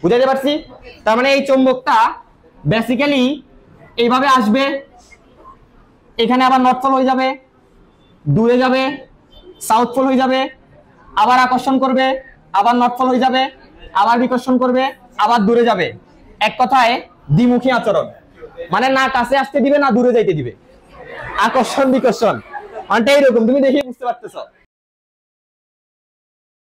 বুঝাতে পারছি? তার মানে এই চুম্বকটা বেসিক্যালি এইভাবে আসবে, এখানে আবার নর্থ পোল হয়ে যাবে, দূরে যাবে, সাউথ পোল হয়ে যাবে, আবার আকর্ষণ করবে, আবার নর্থ পোল হয়ে যাবে, আবার বিকর্ষণ করবে, আবার দূরে যাবে। এক কথায় দ্বিমুখী আচরণ, মানে না কাছে আসতে দিবে না দূরে যাইতে দিবে। আকর্ষণ বিকর্ষণ অনেকটা এইরকম, তুমি দেখে বুঝতে পারতেছো।